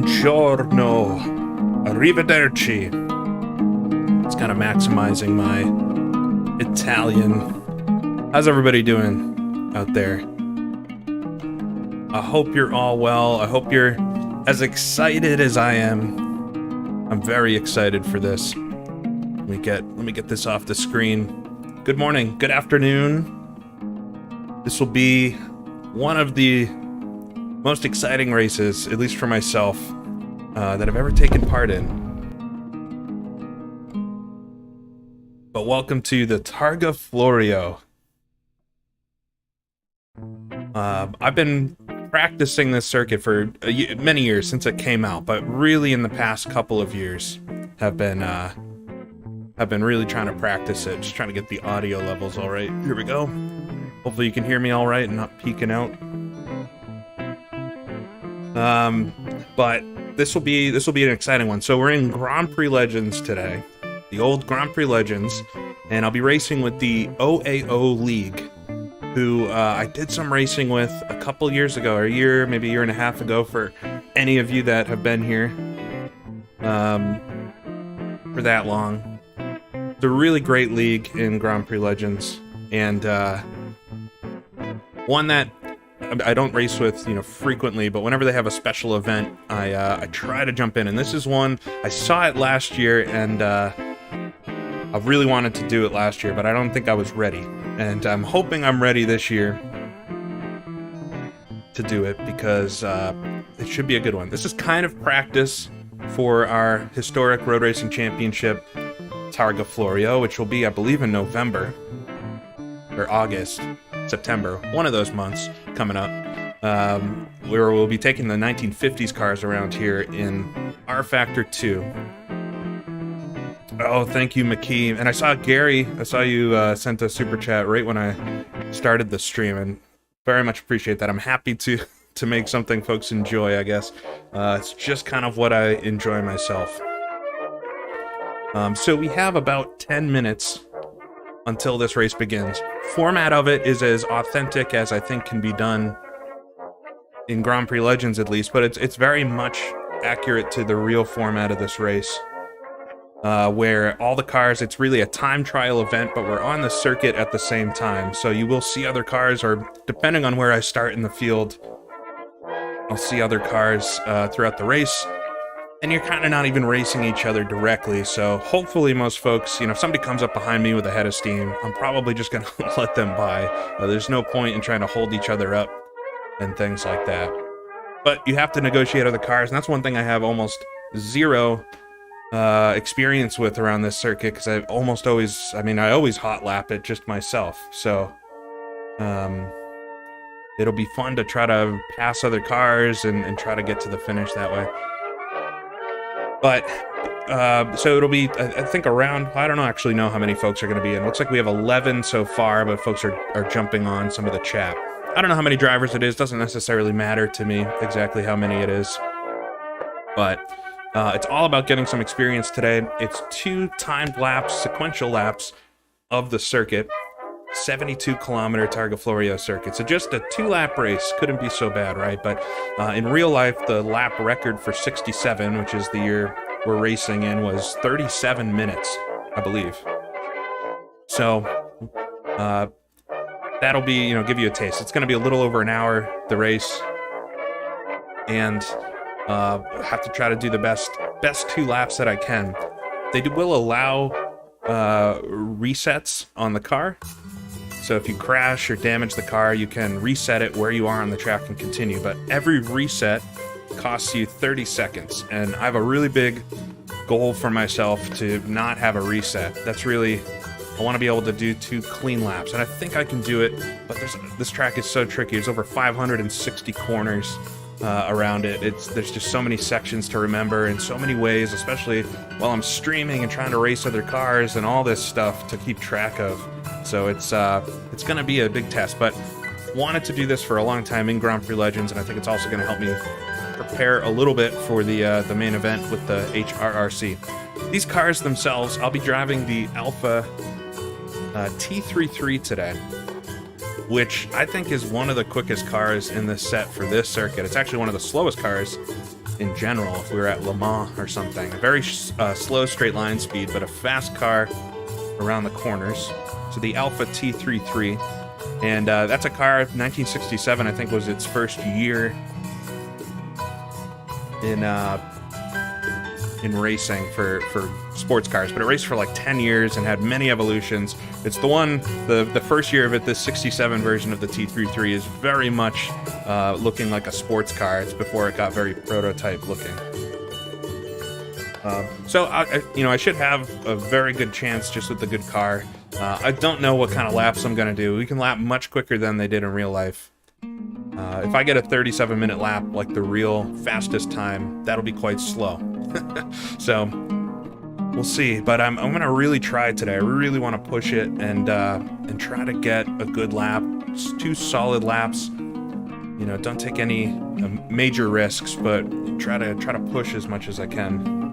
Buongiorno. Arrivederci. It's kind of maximizing my Italian. How's everybody doing out there? I hope you're all well. I hope you're as excited as I am. I'm very excited for this. Let me get this off the screen. Good morning, good afternoon. This will be one of the most exciting races, at least for myself, that I've ever taken part in. But welcome to the Targa Florio. I've been practicing this circuit for many years since it came out, but really in the past couple of years have been really trying to practice it, just trying to get the audio levels all right. Here we go. Hopefully you can hear me all right and not peeking out. But this will be an exciting one. So we're in Grand Prix Legends today, the old Grand Prix Legends, and I'll be racing with the oAo League, who I did some racing with a couple years ago, or maybe a year and a half ago, for any of you that have been here for that long. It's a really great league in Grand Prix Legends, and one that I don't race with, frequently, but whenever they have a special event, I try to jump in. And this is one, I saw it last year, and I really wanted to do it last year, but I don't think I was ready. And I'm hoping I'm ready this year to do it, because it should be a good one. This is kind of practice for our historic road racing championship, Targa Florio, which will be, I believe, in November or August. September, one of those months coming up, where we'll be taking the 1950s cars around here in R Factor 2. Oh, thank you, McKee. And I saw Gary, you sent a super chat right when I started the stream, and very much appreciate that. I'm happy to make something folks enjoy, I guess. It's just kind of what I enjoy myself. So we have about 10 minutes until this race begins. Format of it is as authentic as I think can be done in Grand Prix Legends, at least, but it's very much accurate to the real format of this race, where all the cars, it's really a time trial event, but we're on the circuit at the same time. So you will see other cars, or depending on where I start in the field, I'll see other cars throughout the race. And you're kind of not even racing each other directly, so hopefully most folks, if somebody comes up behind me with a head of steam, I'm probably just going to let them by. There's no point in trying to hold each other up and things like that. But you have to negotiate other cars, and that's one thing I have almost zero experience with around this circuit, because I always hot lap it just myself. So it'll be fun to try to pass other cars and try to get to the finish that way. But, so it'll be, I think, around, I don't actually know how many folks are going to be in. Looks like we have 11 so far, but folks are jumping on some of the chat. I don't know how many drivers it is. Doesn't necessarily matter to me exactly how many it is. But it's all about getting some experience today. It's 2 timed laps, sequential laps of the circuit. 72-kilometer Targa Florio circuit. So just a 2-lap race. Couldn't be so bad, right? But in real life, the lap record for 67, which is the year we're racing in, was 37 minutes, I believe. So that'll be, give you a taste. It's going to be a little over an hour, the race. And have to try to do the best 2 laps that I can. They will allow resets on the car. So if you crash or damage the car, you can reset it where you are on the track and continue. But every reset costs you 30 seconds. And I have a really big goal for myself to not have a reset. That's really, I want to be able to do 2 clean laps. And I think I can do it, but this track is so tricky. There's over 560 corners around it. There's just so many sections to remember in so many ways, especially while I'm streaming and trying to race other cars and all this stuff to keep track of. So it's going to be a big test, but wanted to do this for a long time in Grand Prix Legends, and I think it's also going to help me prepare a little bit for the main event with the HRRC. These cars themselves, I'll be driving the Alpha T33 today, which I think is one of the quickest cars in this set for this circuit. It's actually one of the slowest cars in general if we were at Le Mans or something. A very slow straight line speed, but a fast car around the corners. So the Alpha T33, and that's a car, 1967, I think, was its first year in racing for sports cars, but it raced for like 10 years and had many evolutions. It's the one, the first year of it, this 67 version of the T33 is very much looking like a sports car. It's before it got very prototype looking. So I should have a very good chance just with the good car. I don't know what kind of laps I'm gonna do. We can lap much quicker than they did in real life. If I get a 37-minute lap, like the real fastest time, that'll be quite slow. So we'll see. But I'm gonna really try today. I really want to push it and try to get a good lap, 2 solid laps. You know, don't take any major risks, but try to push as much as I can.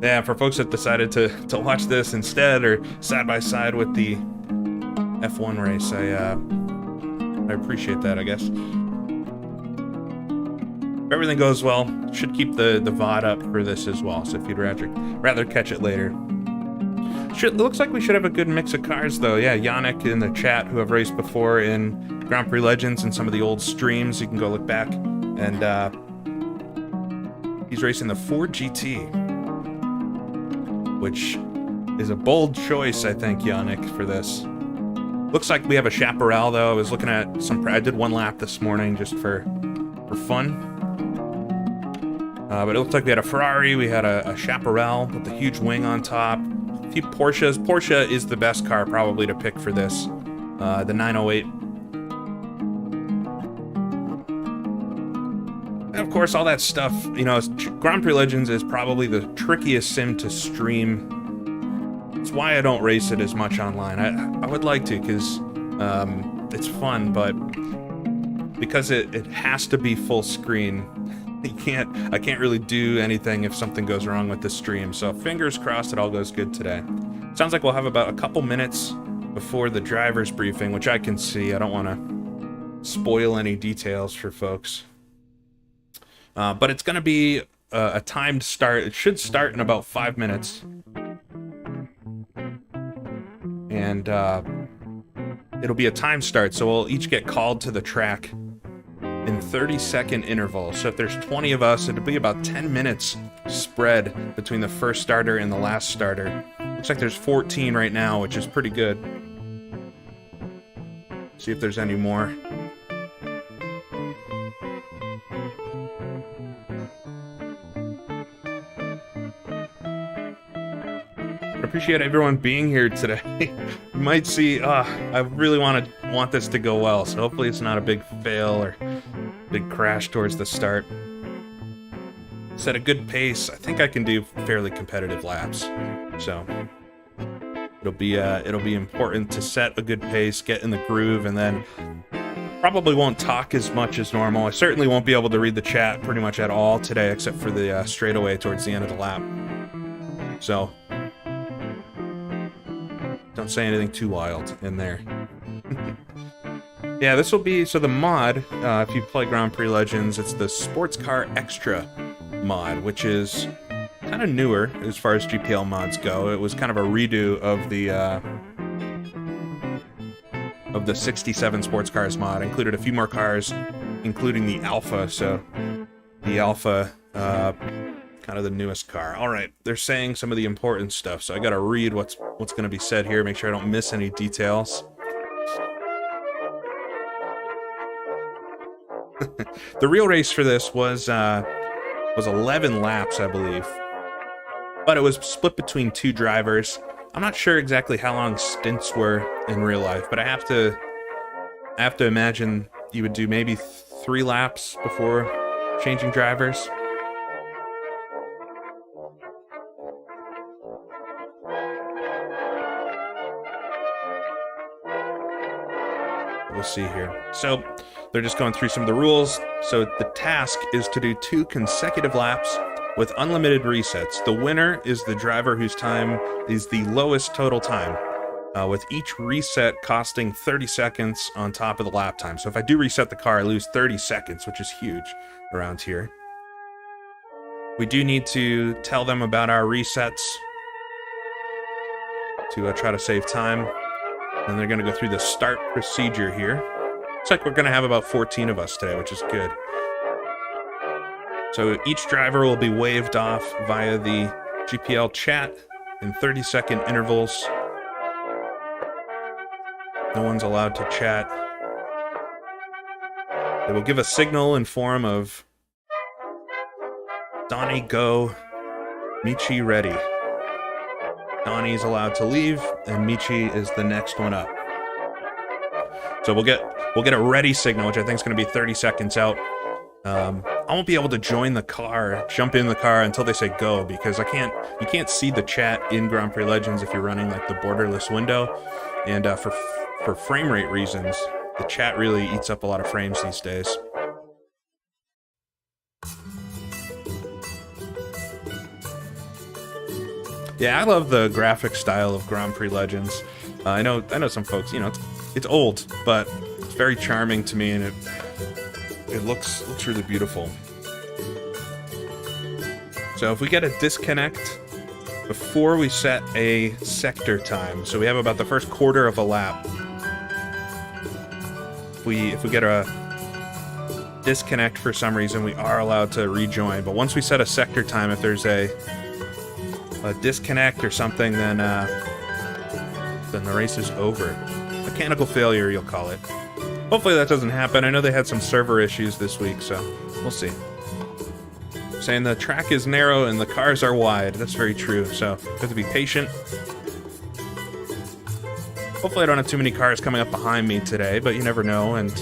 Yeah, for folks that decided to watch this instead or side by side with the F1 race, I appreciate that, I guess. If everything goes well, should keep the VOD up for this as well, so if you'd rather catch it later. It looks like we should have a good mix of cars, though. Yeah, Yannick in the chat, who have raced before in Grand Prix Legends and some of the old streams, you can go look back. And he's racing the Ford GT, which is a bold choice, I think, Yannick, for this. Looks like we have a chaparral, though. I was looking at I did 1 lap this morning just for fun. But it looks like we had a Ferrari, we had a chaparral with a huge wing on top. A few Porsches. Porsche is the best car probably to pick for this. The 908. And of course, all that stuff, you know, Grand Prix Legends is probably the trickiest sim to stream. It's why I don't race it as much online. I would like to, because it's fun, but because it has to be full screen, I can't really do anything if something goes wrong with the stream. So fingers crossed it all goes good today. Sounds like we'll have about a couple minutes before the driver's briefing, which I can see. I don't want to spoil any details for folks. But it's going to be a timed start. It should start in about 5 minutes. And it'll be a time start, so we'll each get called to the track in 30-second intervals. So if there's 20 of us, it'll be about 10 minutes spread between the first starter and the last starter. Looks like there's 14 right now, which is pretty good. See if there's any more. Appreciate everyone being here today. You might see, I really want this to go well, so hopefully it's not a big fail or big crash towards the start. Set a good pace. I think I can do fairly competitive laps, so it'll be important to set a good pace, get in the groove, and then probably won't talk as much as normal. I certainly won't be able to read the chat pretty much at all today, except for the straightaway towards the end of the lap. So don't say anything too wild in there. Yeah, this will be, so the mod, if you play Grand Prix Legends, it's the Sports Car Extra mod, which is kind of newer as far as GPL mods go. It was kind of a redo of the 67 sports cars mod. Included a few more cars, including the Alpha, so the Alpha, kind of the newest car. All right, they're saying some of the important stuff, so I gotta read what's going to be said here, make sure I don't miss any details. The real race for this was 11 laps, I believe, but it was split between 2 drivers. I'm not sure exactly how long stints were in real life, but I have to imagine you would do maybe 3 laps before changing drivers. We'll see here. So they're just going through some of the rules. So the task is to do 2 consecutive laps with unlimited resets. The winner is the driver whose time is the lowest total time. with each reset costing 30 seconds on top of the lap time. So if I do reset the car, I lose 30 seconds, which is huge around here. We do need to tell them about our resets to try to save time. And they're going to go through the start procedure here. Looks like we're going to have about 14 of us today, which is good. So each driver will be waved off via the GPL chat in 30-second intervals. No one's allowed to chat. They will give a signal in form of Donnie go, Michi ready. Donnie's allowed to leave, and Michi is the next one up. So we'll get a ready signal, which I think is going to be 30 seconds out. I won't be able to join the car, jump in the car until they say go, because you can't see the chat in Grand Prix Legends if you're running like the borderless window, and for frame rate reasons, the chat really eats up a lot of frames these days. Yeah, I love the graphic style of Grand Prix Legends. I know some folks, you know, it's old, but it's very charming to me, and it looks really beautiful. So if we get a disconnect before we set a sector time, so we have about the first quarter of a lap. If we get a disconnect for some reason, we are allowed to rejoin. But once we set a sector time, if there's a disconnect or something, then the race is over. Mechanical failure, you'll call it. Hopefully that doesn't happen. I know they had some server issues this week, so we'll see. Saying the track is narrow and the cars are wide. That's very true, so you have to be patient. Hopefully I don't have too many cars coming up behind me today, but you never know, and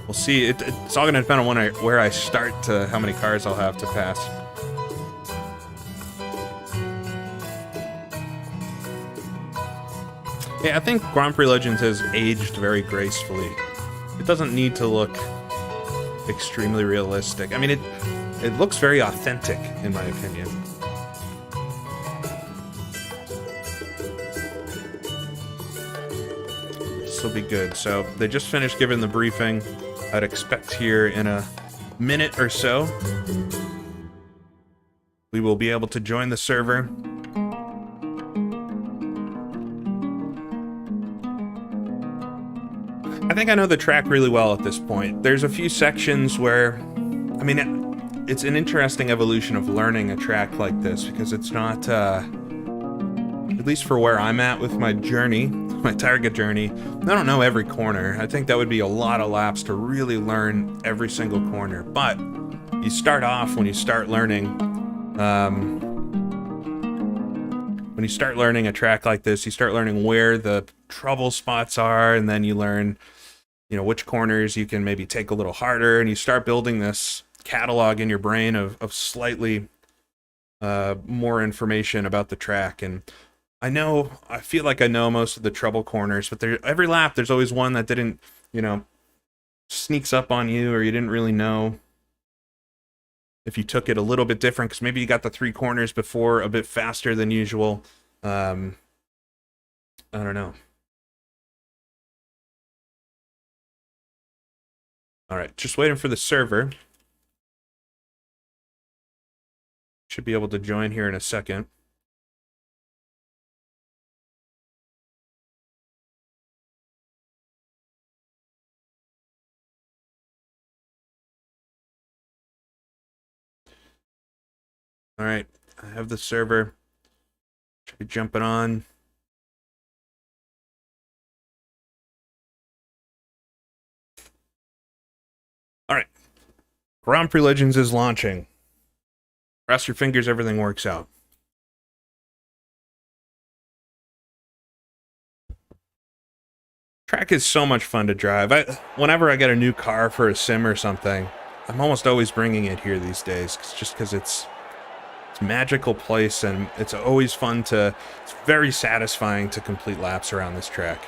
we'll see. It's all going to depend on where I start to how many cars I'll have to pass. Yeah, I think Grand Prix Legends has aged very gracefully. It doesn't need to look extremely realistic. I mean, it looks very authentic, in my opinion. This will be good. So, they just finished giving the briefing. I'd expect here in a minute or so, we will be able to join the server. I think I know the track really well at this point. There's a few sections where, I mean, it's an interesting evolution of learning a track like this, because it's not, at least for where I'm at with my journey, my Targa journey, I don't know every corner. I think that would be a lot of laps to really learn every single corner. But you start off when you start learning, a track like this, you start learning where the trouble spots are, and then you learn, you know, which corners you can maybe take a little harder, and you start building this catalog in your brain of slightly more information about the track. And I feel like I know most of the trouble corners, but every lap there's always one that didn't, you know, sneaks up on you, or you didn't really know if you took it a little bit different, because maybe you got the 3 corners before a bit faster than usual. I don't know. All right, just waiting for the server. Should be able to join here in a second. All right, I have the server. Should be jumping on. All right, Grand Prix Legends is launching. Cross your fingers, everything works out. Track is so much fun to drive. Whenever I get a new car for a sim or something, I'm almost always bringing it here these days, just because it's a magical place, and it's always fun to, it's very satisfying to complete laps around this track.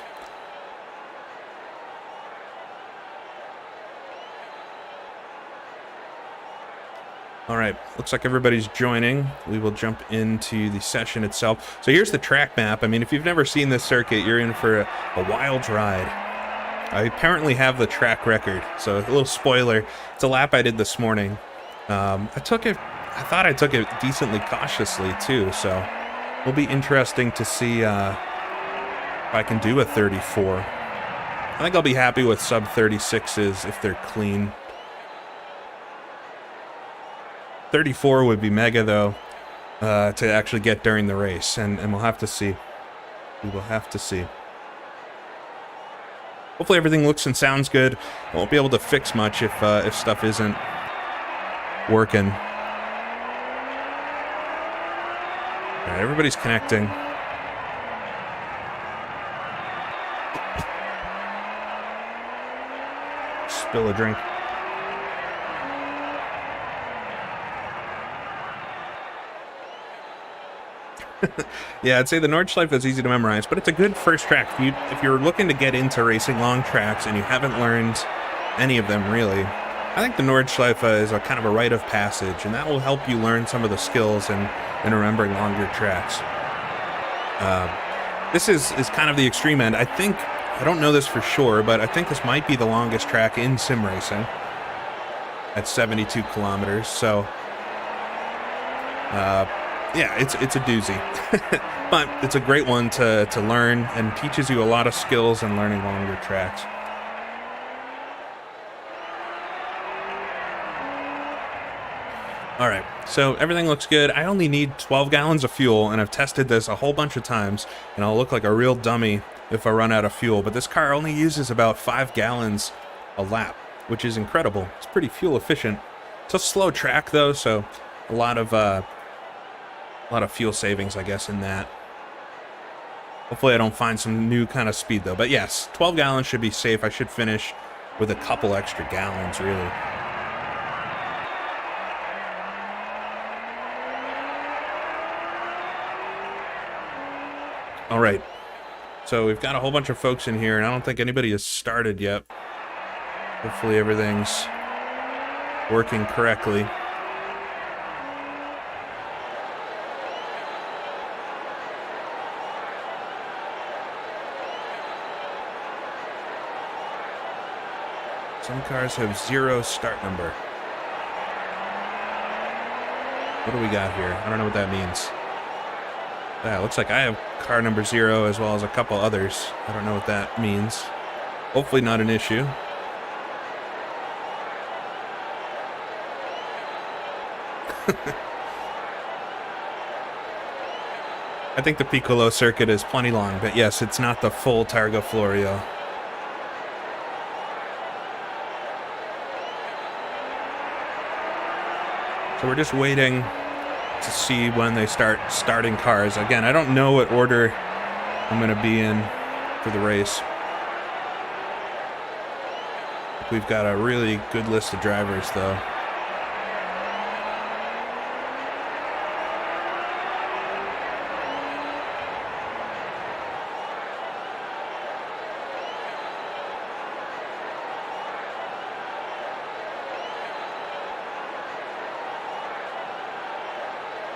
All right, looks like everybody's joining. We will jump into the session itself. So here's the track map. I mean, if you've never seen this circuit, you're in for a wild ride. I apparently have the track record, so a little spoiler. It's a lap I did this morning. I thought I took it decently cautiously too, so it'll be interesting to see if I can do a 34. I think I'll be happy with sub 36s if they're clean. 34 would be mega, though, to actually get during the race, and we'll have to see. We will have to see. Hopefully everything looks and sounds good. I won't be able to fix much if stuff isn't working. All right, everybody's connecting. Spill a drink. Yeah, I'd say the Nordschleife is easy to memorize, but it's a good first track. If you're looking to get into racing long tracks and you haven't learned any of them really, I think the Nordschleife is a kind of a rite of passage, and that will help you learn some of the skills in remembering longer tracks. This is kind of the extreme end. I don't know this for sure, but I think this might be the longest track in sim racing at 72 kilometers. So, yeah, it's a doozy, but it's a great one to learn and teaches you a lot of skills in learning longer tracks. All right, so everything looks good. I only need 12 gallons of fuel, and I've tested this a whole bunch of times, and I'll look like a real dummy if I run out of fuel, but this car only uses about 5 gallons a lap, which is incredible. It's pretty fuel efficient. It's a slow track, though, so a lot of fuel savings, I guess, in that. Hopefully I don't find some new kind of speed, though. But yes, 12 gallons should be safe. I should finish with a couple extra gallons, really. All right. So we've got a whole bunch of folks in here, and I don't think anybody has started yet. Hopefully everything's working correctly. Some cars have 0 start number. What do we got here? I don't know what that means. Yeah, it looks like I have car number 0 as well as a couple others. I don't know what that means. Hopefully not an issue. I think the Piccolo circuit is plenty long, but yes, it's not the full Targa Florio. So we're just waiting to see when they start starting cars. Again, I don't know what order I'm going to be in for the race. We've got a really good list of drivers, though.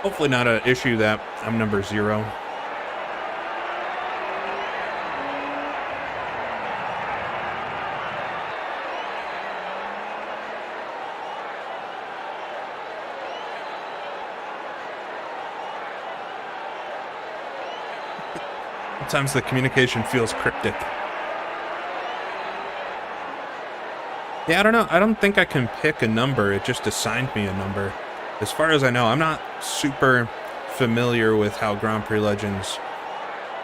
Hopefully not an issue that I'm number 0. Sometimes the communication feels cryptic. Yeah, I don't know. I don't think I can pick a number. It just assigned me a number. As far as I know, I'm not super familiar with how Grand Prix Legends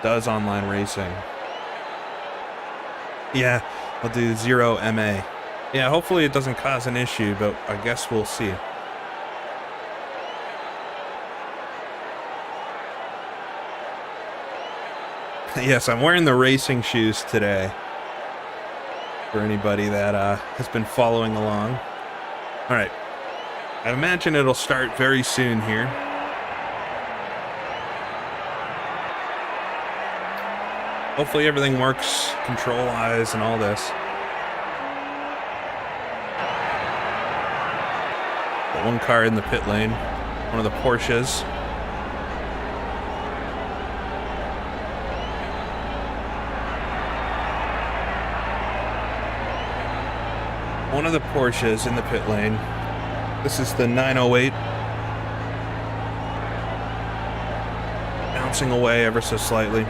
does online racing. Yeah, I'll do 0 MA. Yeah, hopefully it doesn't cause an issue, but I guess we'll see. Yes, I'm wearing the racing shoes today. For anybody that has been following along. All right. I imagine it'll start very soon here. Hopefully everything works control-wise and all this. got one car in the pit lane, one of the Porsches. One of the Porsches in the pit lane. This is the 908. Bouncing away ever so slightly.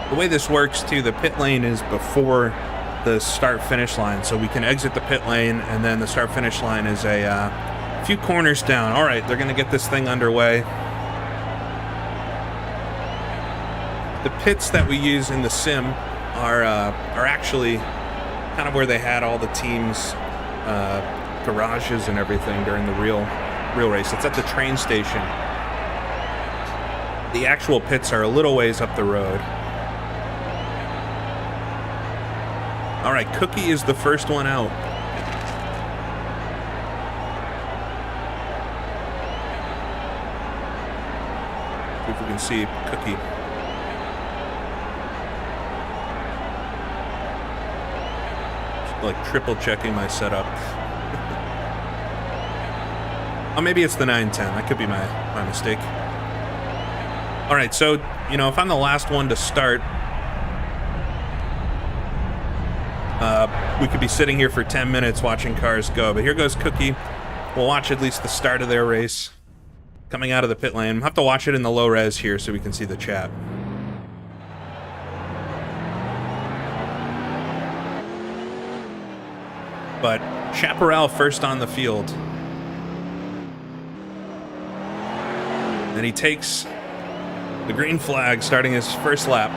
The way this works too, the pit lane is before the start-finish line, so we can exit the pit lane, and then the start-finish line is a few corners down. All right, they're going to get this thing underway. The pits that we use in the sim are actually kind of where they had all the teams' garages and everything during the real race. It's at the train station. The actual pits are a little ways up the road. All right, Cookie is the first one out. See if we can see Cookie. Just like triple checking my setup. Oh, maybe it's the 910. That could be my mistake. All right, so, you know, if I'm the last one to start, we could be sitting here for 10 minutes watching cars go, but here goes Cookie. We'll watch at least the start of their race coming out of the pit lane. We'll have to watch it in the low res here so we can see the chat. But Chaparral first on the field. And he takes the green flag starting his first lap.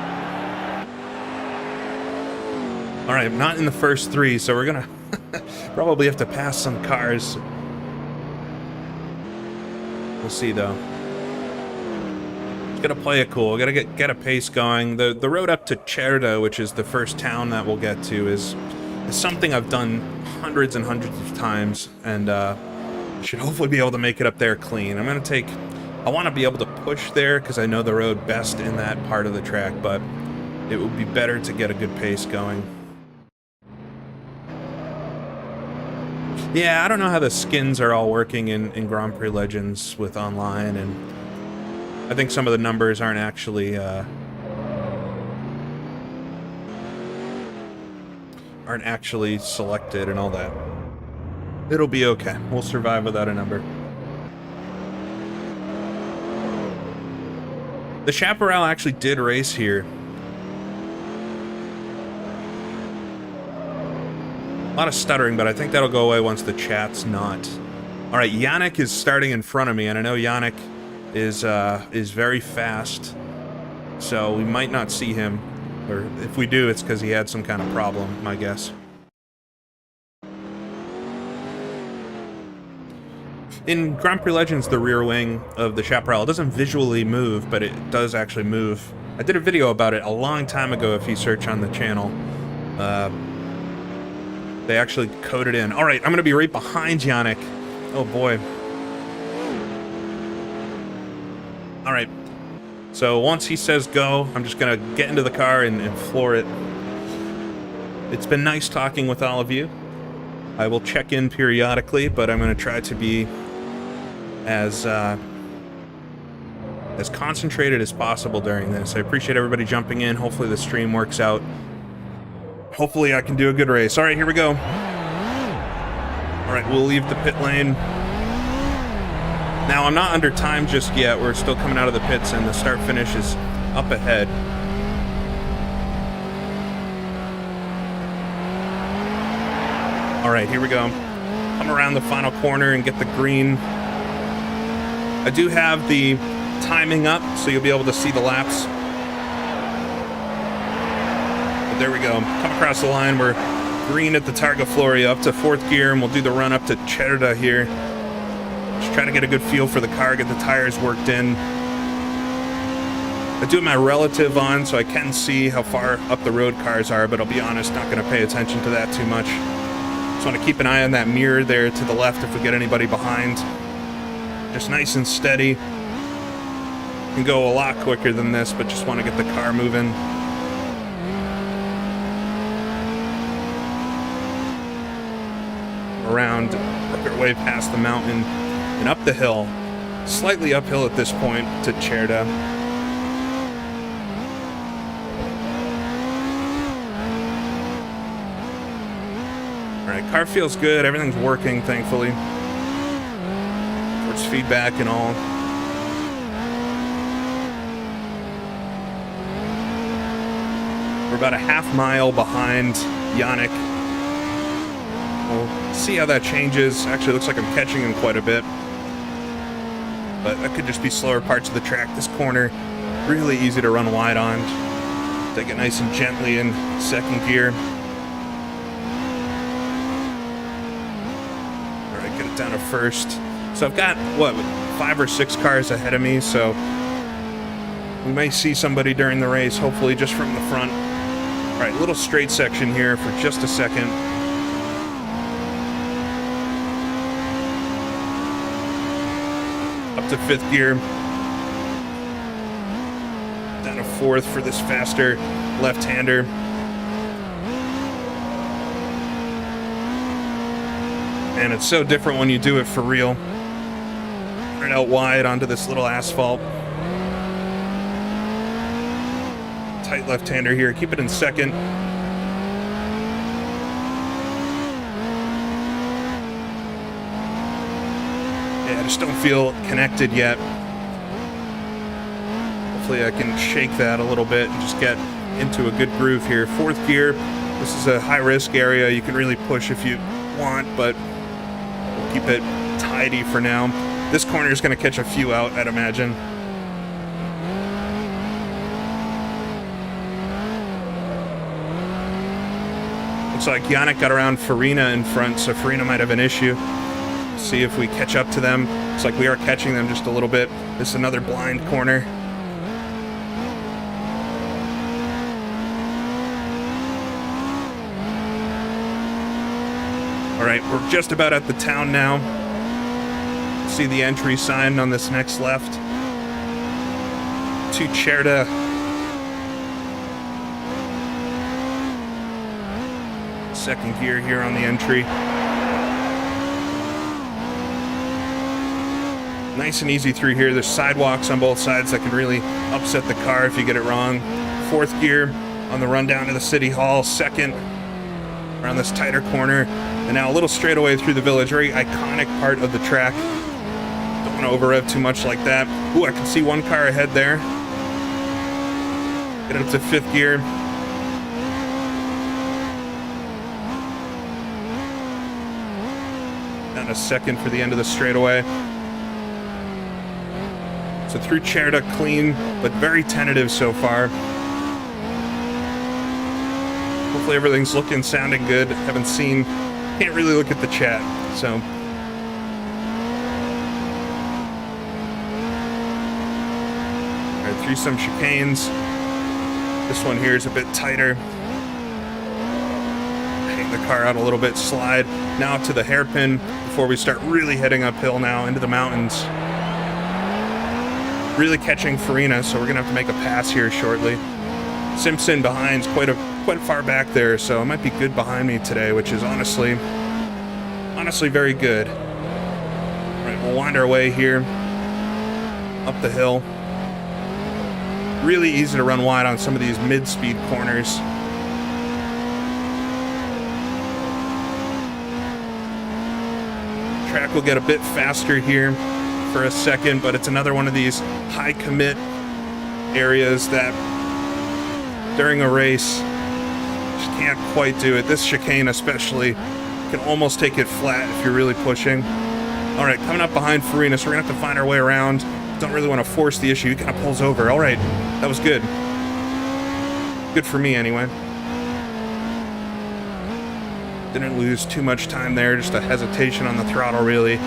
All right, not in the first three, so we're gonna probably have to pass some cars. We'll see, though. Just gotta play it cool. Gotta get a pace going. The road up to Cerda, which is the first town that we'll get to, is something I've done hundreds and hundreds of times, and should hopefully be able to make it up there clean. I want to be able to push there because I know the road best in that part of the track, but it would be better to get a good pace going. Yeah, I don't know how the skins are all working in Grand Prix Legends with online, and I think some of the numbers aren't actually selected and all that. It'll be okay. We'll survive without a number. The Chaparral actually did race here. A lot of stuttering, but I think that'll go away once the chat's not. All right, Yannick is starting in front of me, and I know Yannick is very fast, so we might not see him. Or if we do, it's because he had some kind of problem, my guess. In Grand Prix Legends, the rear wing of the Chaparral doesn't visually move, but it does actually move. I did a video about it a long time ago if you search on the channel. They actually coded in. All right, I'm going to be right behind Yannick. Oh, boy. All right. So once he says go, I'm just going to get into the car and floor it. It's been nice talking with all of you. I will check in periodically, but I'm going to try to be as concentrated as possible during this. I appreciate everybody jumping in. Hopefully the stream works out. Hopefully I can do a good race. All right, here we go. All right, we'll leave the pit lane. Now, I'm not under time just yet. We're still coming out of the pits, and the start-finish is up ahead. All right, here we go. Come around the final corner and get the green. I do have the timing up, so you'll be able to see the laps. But there we go. Come across the line. We're green at the Targa Florio up to 4th gear, and we'll do the run up to Cerda here. Just try to get a good feel for the car, get the tires worked in. I do have my relative on, so I can see how far up the road cars are, but I'll be honest, not going to pay attention to that too much. Just want to keep an eye on that mirror there to the left if we get anybody behind. Just nice and steady. Can go a lot quicker than this, but just want to get the car moving. around, work our way past the mountain and up the hill. Slightly uphill at this point to Cerda. Alright, car feels good. Everything's working, thankfully. Force feedback and all. We're about a half mile behind Yannick. We'll see how that changes. Actually, looks like I'm catching him quite a bit. But that could just be slower parts of the track. This corner, really easy to run wide on. Take it nice and gently in second gear. All right, get it down to first. So I've got, what, 5 or 6 cars ahead of me, so we may see somebody during the race, hopefully just from the front. All right, little straight section here for just a second. Up to 5th gear. Down to 4th for this faster left-hander. And it's so different when you do it for real. Run it out wide onto this little asphalt. Tight left-hander here. Keep it in second. Yeah, I just don't feel connected yet. Hopefully I can shake that a little bit and just get into a good groove here. 4th gear. This is a high-risk area. You can really push if you want, but we'll keep it tidy for now. This corner is going to catch a few out, I'd imagine. Looks like Yannick got around Farina in front, so Farina might have an issue. See if we catch up to them. Looks like we are catching them just a little bit. This is another blind corner. All right, we're just about at the town now. See the entry sign on this next left. To Cerda. Second gear here on the entry. Nice and easy through here. There's sidewalks on both sides that can really upset the car if you get it wrong. 4th gear on the run down to the city hall. Second around this tighter corner. And now a little straightaway through the village. Very iconic part of the track. Don't want to over-rev too much like that. Ooh, I can see one car ahead there. Get it up to 5th gear. Down to second for the end of the straightaway. So through Cerda, clean, but very tentative so far. Hopefully everything's looking, sounding good. Haven't seen, can't really look at the chat, so. All right, through some chicanes. This one here is a bit tighter. Hang the car out a little bit, slide. Now to the hairpin before we start really heading uphill now into the mountains. Really catching Farina, so we're gonna have to make a pass here shortly. Simpson behind's quite far back there, so it might be good behind me today, which is honestly very good. All right, we'll wind our way here up the hill. Really easy to run wide on some of these mid-speed corners. Track will get a bit faster here for a second, but it's another one of these high commit areas that during a race just can't quite do it. This chicane especially can almost take it flat if you're really pushing. All right, coming up behind Farina, so we're gonna have to find our way around. Don't really want to force the issue. He kind of pulls over. All right, that was good. Good for me anyway. Didn't lose too much time there, just a hesitation on the throttle really.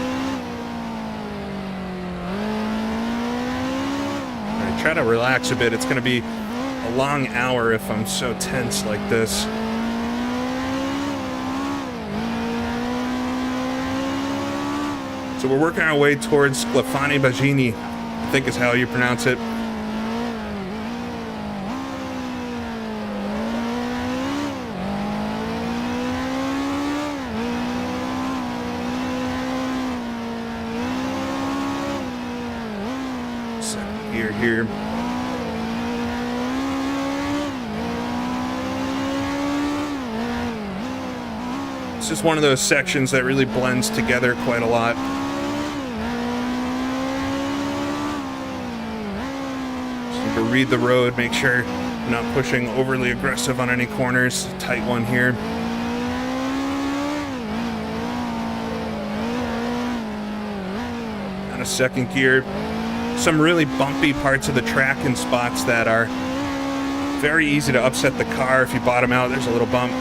Try to relax a bit. It's going to be a long hour if I'm so tense like this. So we're working our way towards Sclafani Bagini, I think is how you pronounce it. gear here. It's just one of those sections that really blends together quite a lot. Just need to read the road, make sure I'm not pushing overly aggressive on any corners. Tight one here. Out of second gear. Some really bumpy parts of the track and spots that are very easy to upset the car. If you bottom out, there's a little bump.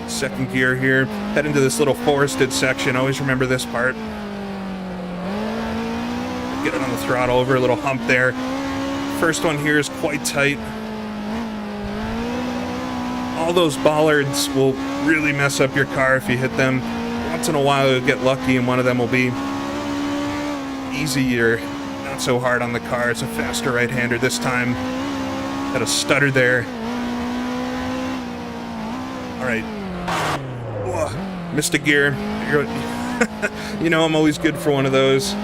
Second gear here. Head into this little forested section. Always remember this part. Get it on the throttle, over a little hump there. First one here is quite tight. All those bollards will really mess up your car if you hit them. Once in a while you'll get lucky and one of them will be easy or not so hard on the car. It's a faster right-hander this time. Had a stutter there. All right. Whoa. Missed a gear. You know I'm always good for one of those.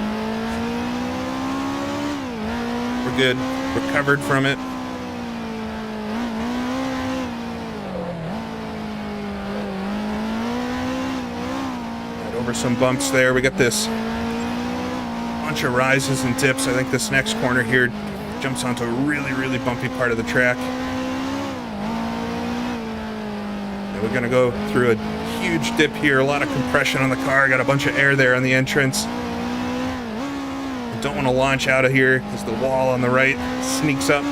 We're good. Recovered from it. Right over some bumps there. We got this bunch of rises and dips. I think this next corner here jumps onto a really, really bumpy part of the track. And we're gonna go through a huge dip here. A lot of compression on the car. Got a bunch of air there on the entrance. Don't want to launch out of here because the wall on the right sneaks up.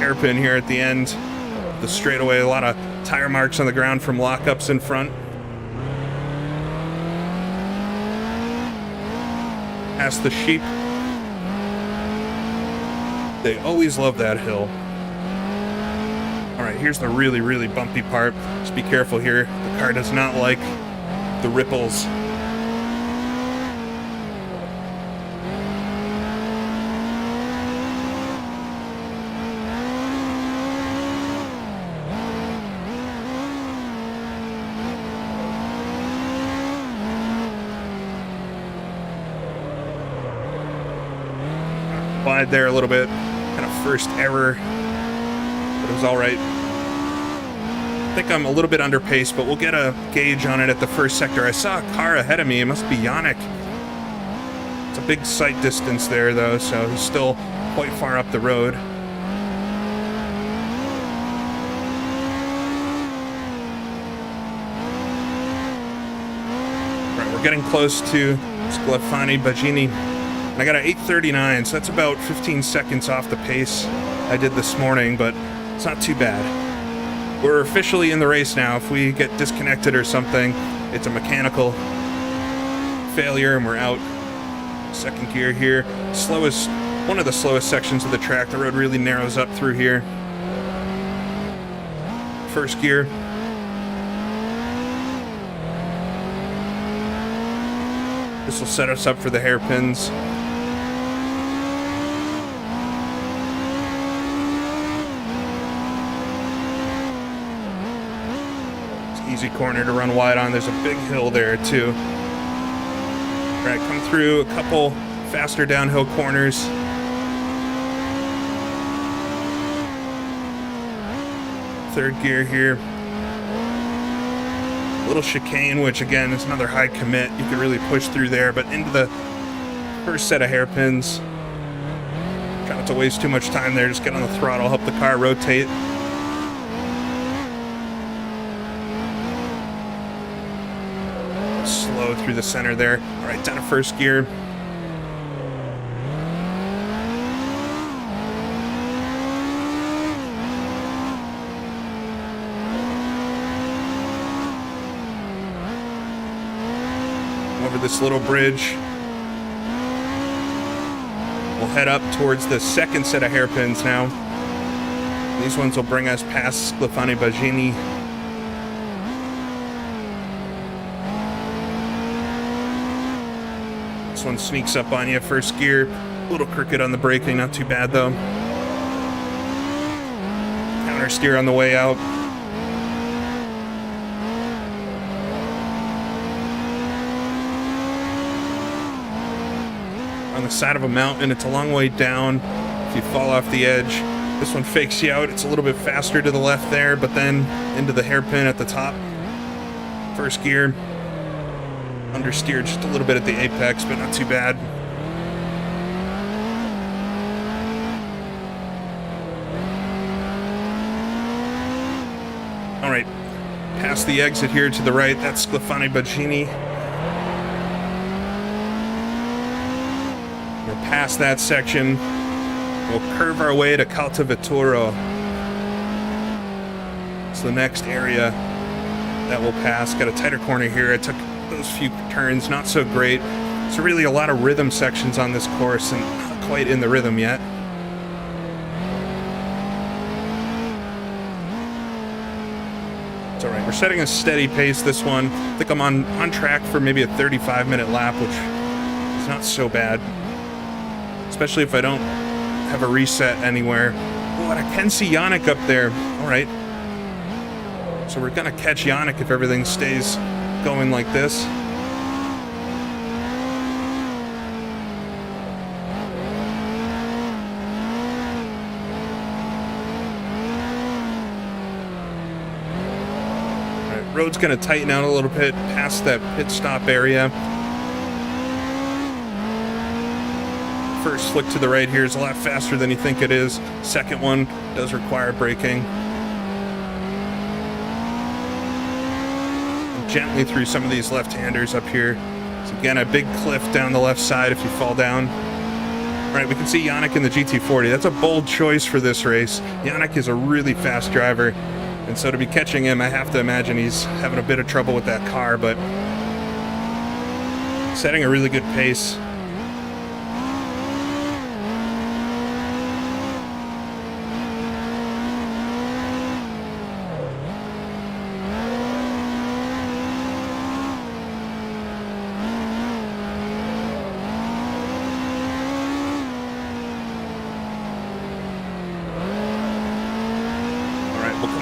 Hairpin here at the end of the straightaway. A lot of tire marks on the ground from lockups in front. Past the sheep. They always love that hill. All right, here's the really, really bumpy part. Just be careful here. The car does not like the ripples. Wide there a little bit. Kind of first error, but it was all right. I think I'm a little bit under pace, but we'll get a gauge on it at the first sector. I saw a car ahead of me. It must be Yannick. It's a big sight distance there, though, so he's still quite far up the road. All right, we're getting close to Sclafani Bagini. I got an 8:39, so that's about 15 seconds off the pace I did this morning, but it's not too bad. We're officially in the race now. If we get disconnected or something, it's a mechanical failure and we're out. Second gear here. Slowest, one of the slowest sections of the track. The road really narrows up through here. First gear. This will set us up for the hairpins. Easy corner to run wide on. There's a big hill there too. All right, come through a couple faster downhill corners. Third gear here. A little chicane, which again is another high commit. You could really push through there, but into the first set of hairpins. Try not to waste too much time there. Just get on the throttle, help the car rotate. Slow through the center there. All right, down to first gear. Over this little bridge. We'll head up towards the second set of hairpins now. These ones will bring us past Sclafani Bagini. This one sneaks up on you. First gear, a little crooked on the braking, not too bad though. Counter steer on the way out. on the side of a mountain. It's a long way down if you fall off the edge. This one fakes you out. It's a little bit faster to the left there, but then into the hairpin at the top. First gear. Understeered just a little bit at the apex, but not too bad. All right, past the exit here to the right, that's Sclafani Bacini. We're past that section. We'll curve our way to Caltaveturo. It's the next area that we'll pass. Got a tighter corner here. I took those few turns, not so great. So really a lot of rhythm sections on this course and not quite in the rhythm yet. It's all right. We're setting a steady pace this one. I think I'm on track for maybe a 35-minute lap, which is not so bad. Especially if I don't have a reset anywhere. Oh, and I can see Yannick up there. All right. So we're going to catch Yannick if everything stays going like this. All right, road's going to tighten out a little bit past that pit stop area. First flick to the right here is a lot faster than you think it is. Second one does require braking. Gently through some of these left-handers up here. So again, a big cliff down the left side if you fall down. All right, we can see Yannick in the GT40. That's a bold choice for this race. Yannick is a really fast driver, and so to be catching him, I have to imagine he's having a bit of trouble with that car, but setting a really good pace.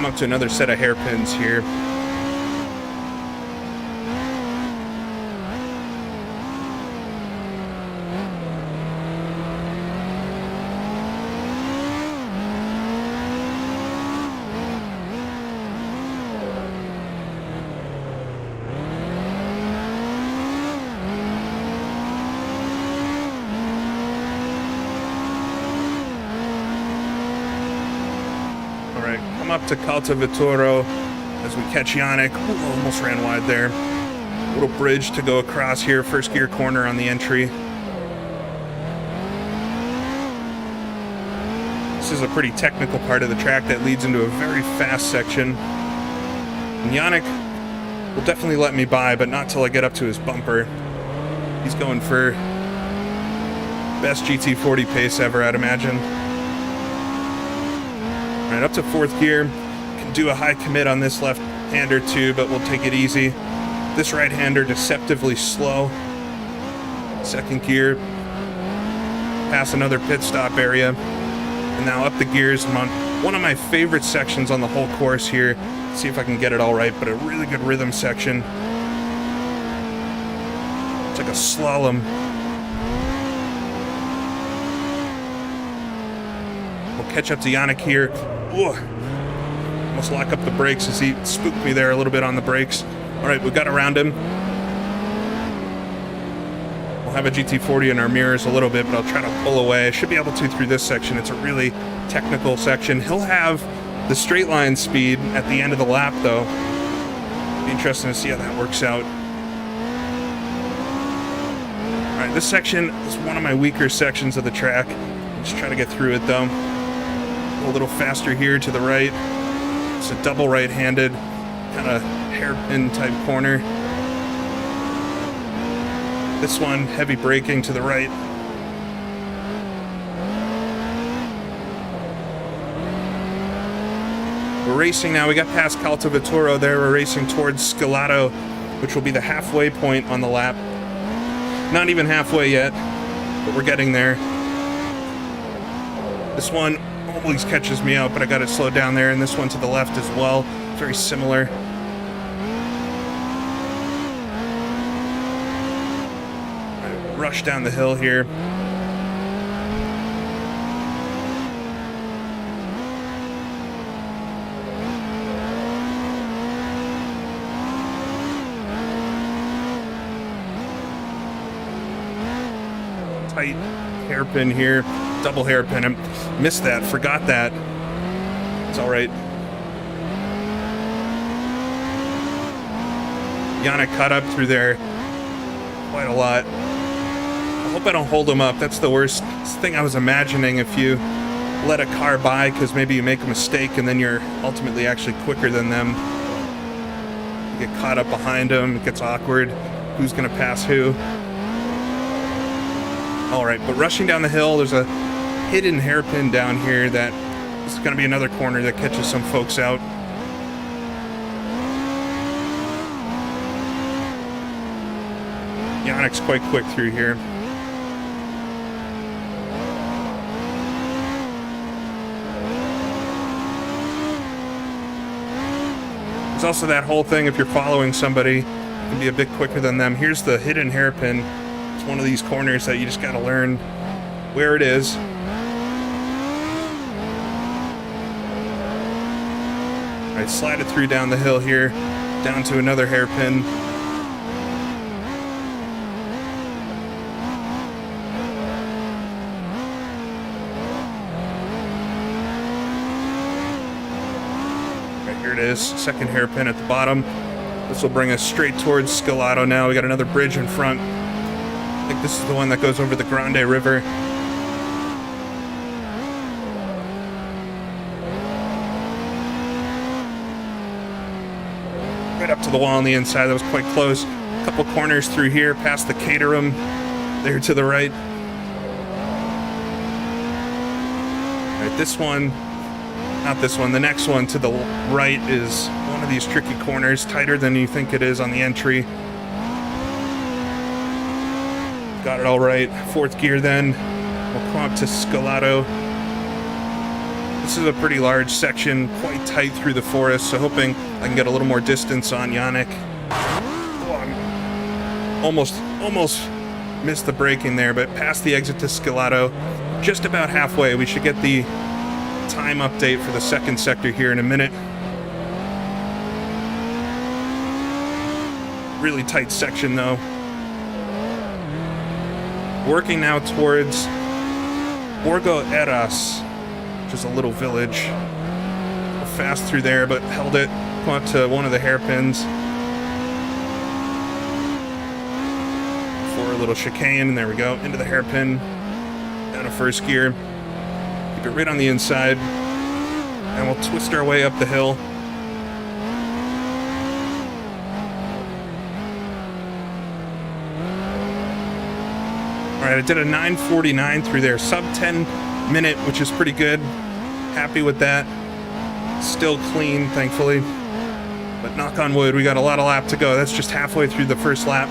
Up to another set of hairpins here. Up to Caltaveturo as we catch Yannick. Ooh, almost ran wide there. Little bridge to go across here. First gear corner on the entry. This is a pretty technical part of the track that leads into a very fast section. And Yannick will definitely let me by, but not till I get up to his bumper. He's going for best GT40 pace ever, I'd imagine. Right, up to fourth gear. Can do a high commit on this left-hander too, but we'll take it easy. This right-hander deceptively slow. Second gear. Pass another pit stop area. And now up the gears. I'm on one of my favorite sections on the whole course here. Let's see if I can get it all right, but a really good rhythm section. It's like a slalom. We'll catch up to Yannick here. Ooh, almost lock up the brakes as he spooked me there a little bit on the brakes. All right, we got around him. We'll have a GT40 in our mirrors a little bit, but I'll try to pull away. I should be able to through this section. It's a really technical section. He'll have the straight line speed at the end of the lap, though. Be interesting to see how that works out. All right, this section is one of my weaker sections of the track. I'll just try to get through it, though. A little faster here to the right. It's a double right-handed kind of hairpin type corner. This one, heavy braking to the right. We're racing now. We got past Caltaveturo there. We're racing towards Scalato, which will be the halfway point on the lap. Not even halfway yet, but we're getting there. This one always catches me out, but I got it slowed down there, and this one to the left as well. Very similar. Rush down the hill here. tight hairpin here. Double hairpin. I missed that. Forgot that. It's all right. Yannick caught up through there quite a lot. I hope I don't hold him up. That's the worst thing I was imagining. If you let a car by because maybe you make a mistake and then you're ultimately actually quicker than them. You get caught up behind them. It gets awkward. Who's going to pass who? All right, but rushing down the hill, there's a hidden hairpin down here that is going to be another corner that catches some folks out. Yannick's quite quick through here. There's also that whole thing, if you're following somebody, you can be a bit quicker than them. Here's the hidden hairpin. It's one of these corners that you just got to learn where it is. All right, slide it through down the hill here, down to another hairpin. Here it is, second hairpin at the bottom. This will bring us straight towards Scalato now. We got another bridge in front. I think this is the one that goes over the Grande River. Right up to the wall on the inside. That was quite close. A couple corners through here, past the Caterham, there to the right. All right, this one. Not this one, the next one to the right is one of these tricky corners, tighter than you think it is on the entry. Got it all right. Fourth gear then. We'll come up to Scalato. This is a pretty large section, quite tight through the forest, so hoping I can get a little more distance on Yannick. Oh, I almost missed the braking there, but past the exit to Scalato, just about halfway. We should get the time update for the second sector here in a minute. Really tight section though. Working now towards Borgo Eras, which is a little village. We're fast through there, but held it. Come up to one of the hairpins for a little chicane, and there we go, into the hairpin, down to first gear. Keep it right on the inside, and we'll twist our way up the hill. All right, I did a 9:49 through there, sub 10 minute, which is pretty good. Happy with that. Still clean, thankfully. But knock on wood, we got a lot of lap to go. That's just halfway through the first lap.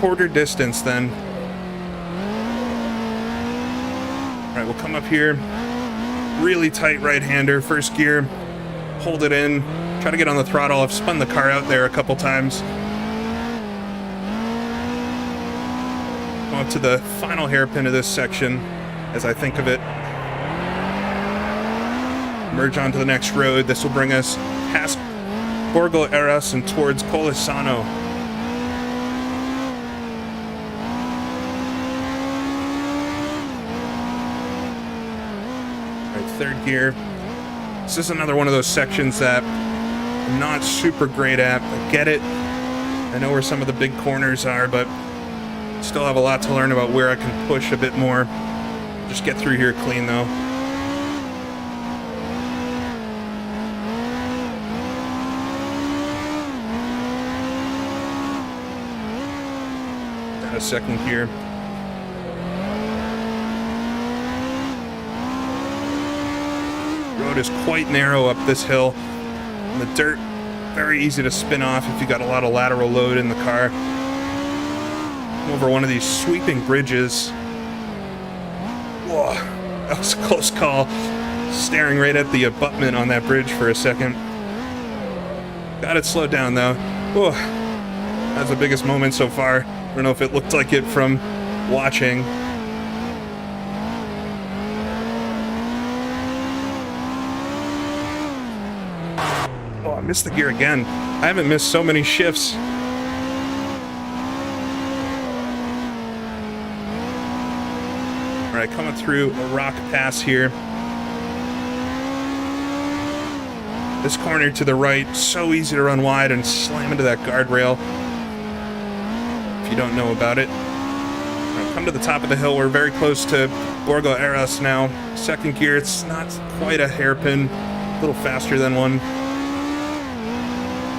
Quarter distance then. All right, we'll come up here. Really tight right-hander, first gear, hold it in, try to get on the throttle. I've spun the car out there a couple times. On to the final hairpin of this section, as I think of it. Merge onto the next road. This will bring us past Borgo Eras and towards Colisano. Third gear. This is another one of those sections that I'm not super great at. I get it. I know where some of the big corners are, but still have a lot to learn about where I can push a bit more. Just get through here clean though. Got a second gear. Road is quite narrow up this hill. And the dirt, very easy to spin off if you got a lot of lateral load in the car. Over one of these sweeping bridges. Whoa, that was a close call. Staring right at the abutment on that bridge for a second. Got it slowed down though. Whoa, that's the biggest moment so far. I don't know if it looked like it from watching. I missed the gear again. I haven't missed so many shifts. right, coming through a rock pass here. This corner to the right, so easy to run wide and slam into that guardrail. If you don't know about it. Right, come to the top of the hill. We're very close to Borgo Eras now. Second gear, it's not quite a hairpin, a little faster than one.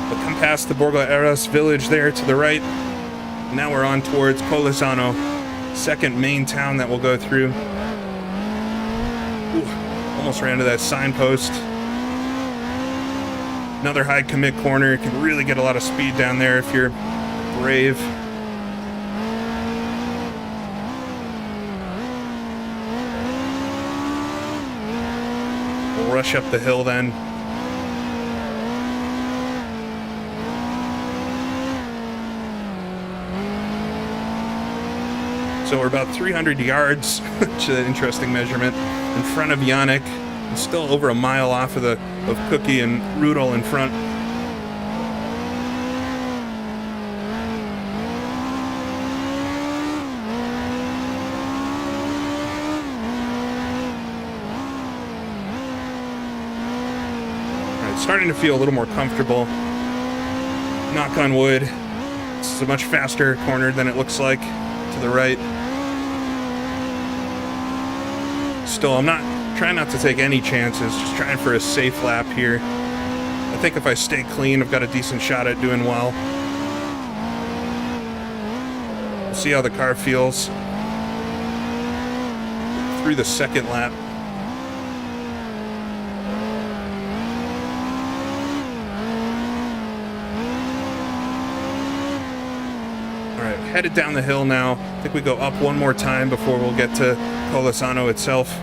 But come past the Borgo Eras village there to the right. Now we're on towards Colisano, second main town that we'll go through. Ooh, almost ran into that signpost. Another high commit corner. You can really get a lot of speed down there if you're brave. We'll rush up the hill then. So we're about 300 yards, which is an interesting measurement, in front of Yannick. And still over a mile off of Cookie and Rudel in front. All right, starting to feel a little more comfortable. Knock on wood. This is a much faster corner than it looks like to the right. Still, I'm trying not to take any chances, just trying for a safe lap here. I think if I stay clean, I've got a decent shot at doing well. We'll see how the car feels through the second lap. All right, headed down the hill now. I think we go up one more time before we'll get to Colisano itself.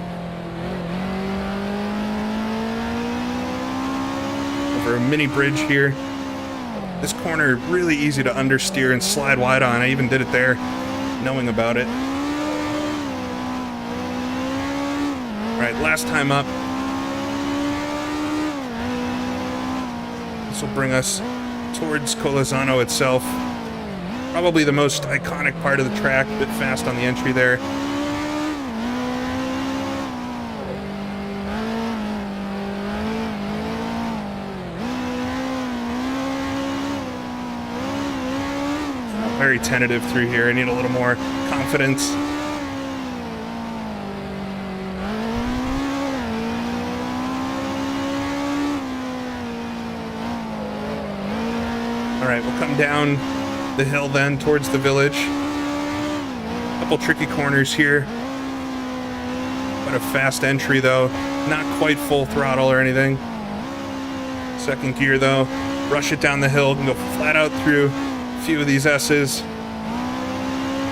Over a mini bridge here. This corner really easy to understeer and slide wide on. I even did it there, knowing about it. All right, last time up. This will bring us towards Colisano itself. Probably the most iconic part of the track. A bit fast on the entry there. Very tentative through here. I need a little more confidence. All right, we'll come down the hill then towards the village. Couple tricky corners here. Quite a fast entry though. Not quite full throttle or anything. Second gear though. Rush it down the hill. Can go flat out through few of these S's.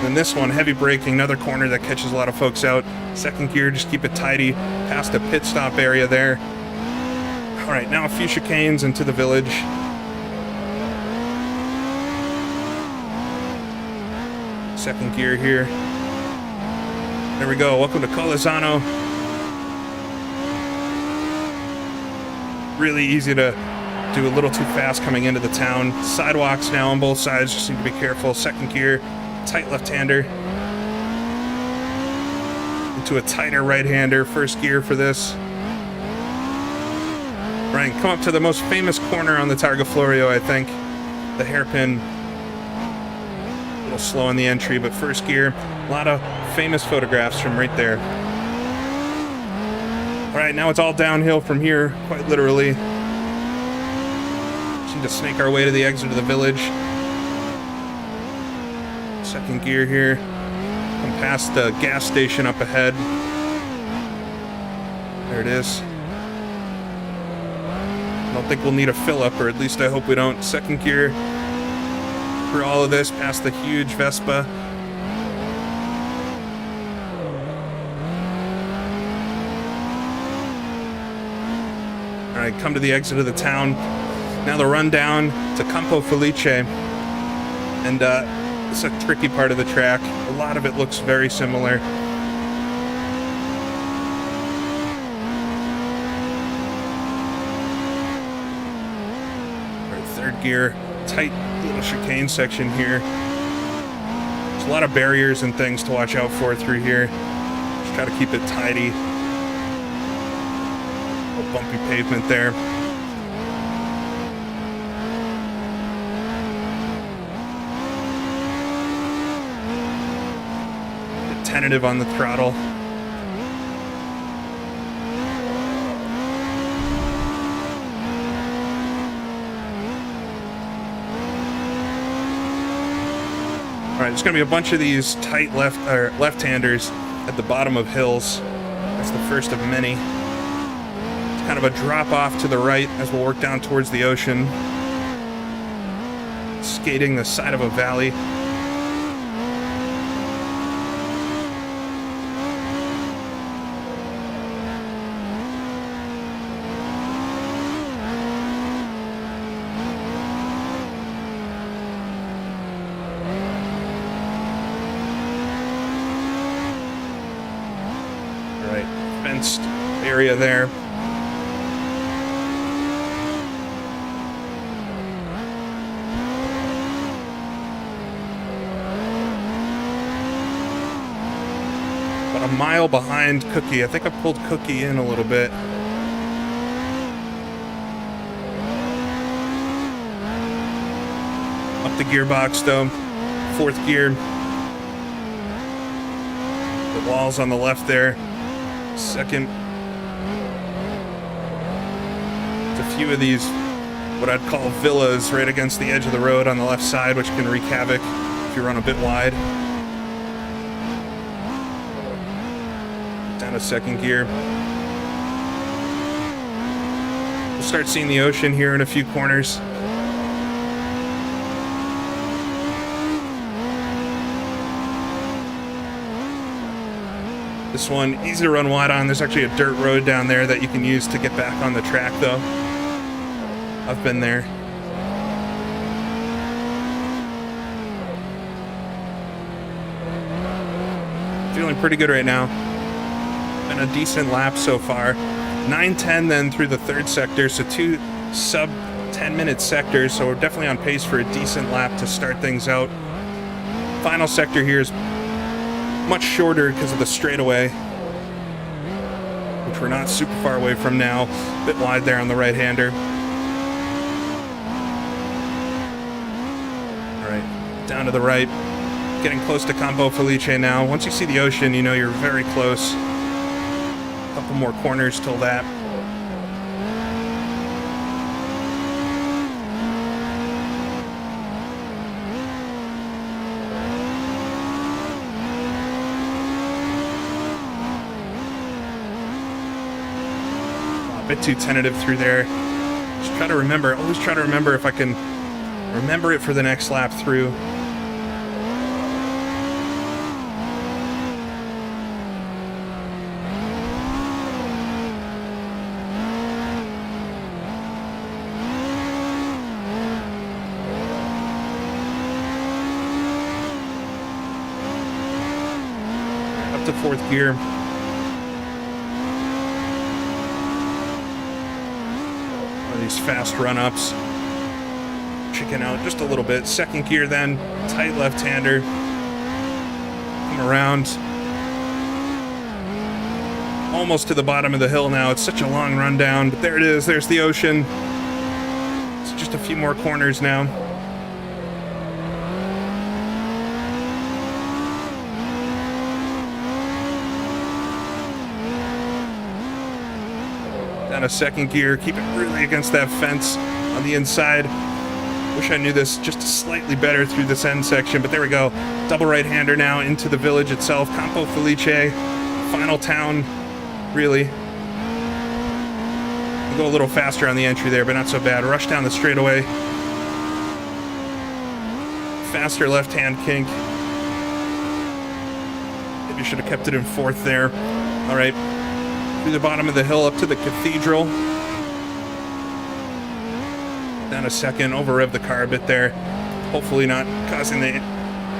Then this one, heavy braking, another corner that catches a lot of folks out. Second gear, just keep it tidy past a pit stop area there. All right, now a few chicanes into the village. Second gear here. There we go, welcome to Colisano. Really easy to do a little too fast coming into the town. Sidewalks now on both sides, just need to be careful. Second gear, tight left-hander. Into a tighter right-hander, first gear for this. Right, come up to the most famous corner on the Targa Florio, I think. The hairpin. A little slow on the entry, but first gear. A lot of famous photographs from right there. All right, now it's all downhill from here, quite literally. To snake our way to the exit of the village. Second gear here. Come past the gas station up ahead. There it is. I don't think we'll need a fill up, or at least I hope we don't. Second gear for all of this, past the huge Vespa. All right, come to the exit of the town. Now the run down to Campo Felice, and it's a tricky part of the track. A lot of it looks very similar. Our third gear, tight little chicane section here. There's a lot of barriers and things to watch out for through here. Just Try to keep it tidy. A bumpy pavement there. Get tentative on the throttle. All right, there's going to be a bunch of these tight left-handers at the bottom of hills. That's the first of many. It's kind of a drop off to the right as we'll work down towards the ocean. Skating the side of a valley. Fenced area there. About a mile behind Cookie. I think I pulled Cookie in a little bit. Up the gearbox though. 4th gear. The walls on the left there. 2nd. It's a few of these, what I'd call villas, right against the edge of the road on the left side, which can wreak havoc if you run a bit wide. Down to 2nd gear. We'll start seeing the ocean here in a few corners. This one, easy to run wide on. There's actually a dirt road down there that you can use to get back on the track, though. I've been there. Feeling pretty good right now. Been a decent lap so far. 9:10 then through the 3rd sector, so 2 sub 10-minute sectors, so we're definitely on pace for a decent lap to start things out. Final sector here is much shorter because of the straightaway, which we're not super far away from now. A bit wide there on the right-hander. All right, down to the right. Getting close to Campo Felice now. Once you see the ocean, you know you're very close. A couple more corners till that. A bit too tentative through there. Just try to remember, always try to remember if I can remember it for the next lap through. Up to 4th gear. These fast run-ups. Chicken out just a little bit. 2nd gear then. Tight left-hander. Come around. Almost to the bottom of the hill now. It's such a long run down, but there it is. There's the ocean. It's just a few more corners now. Down to 2nd gear, keep it really against that fence on the inside. Wish I knew this just slightly better through this end section, but there we go. Double right-hander now into the village itself. Campo Felice, final town, really. We'll go a little faster on the entry there, but not so bad. Rush down the straightaway. Faster left-hand kink. Maybe should have kept it in 4th there. All right. Through the bottom of the hill up to the cathedral. Down a 2nd, over-rev the car a bit there. Hopefully not causing the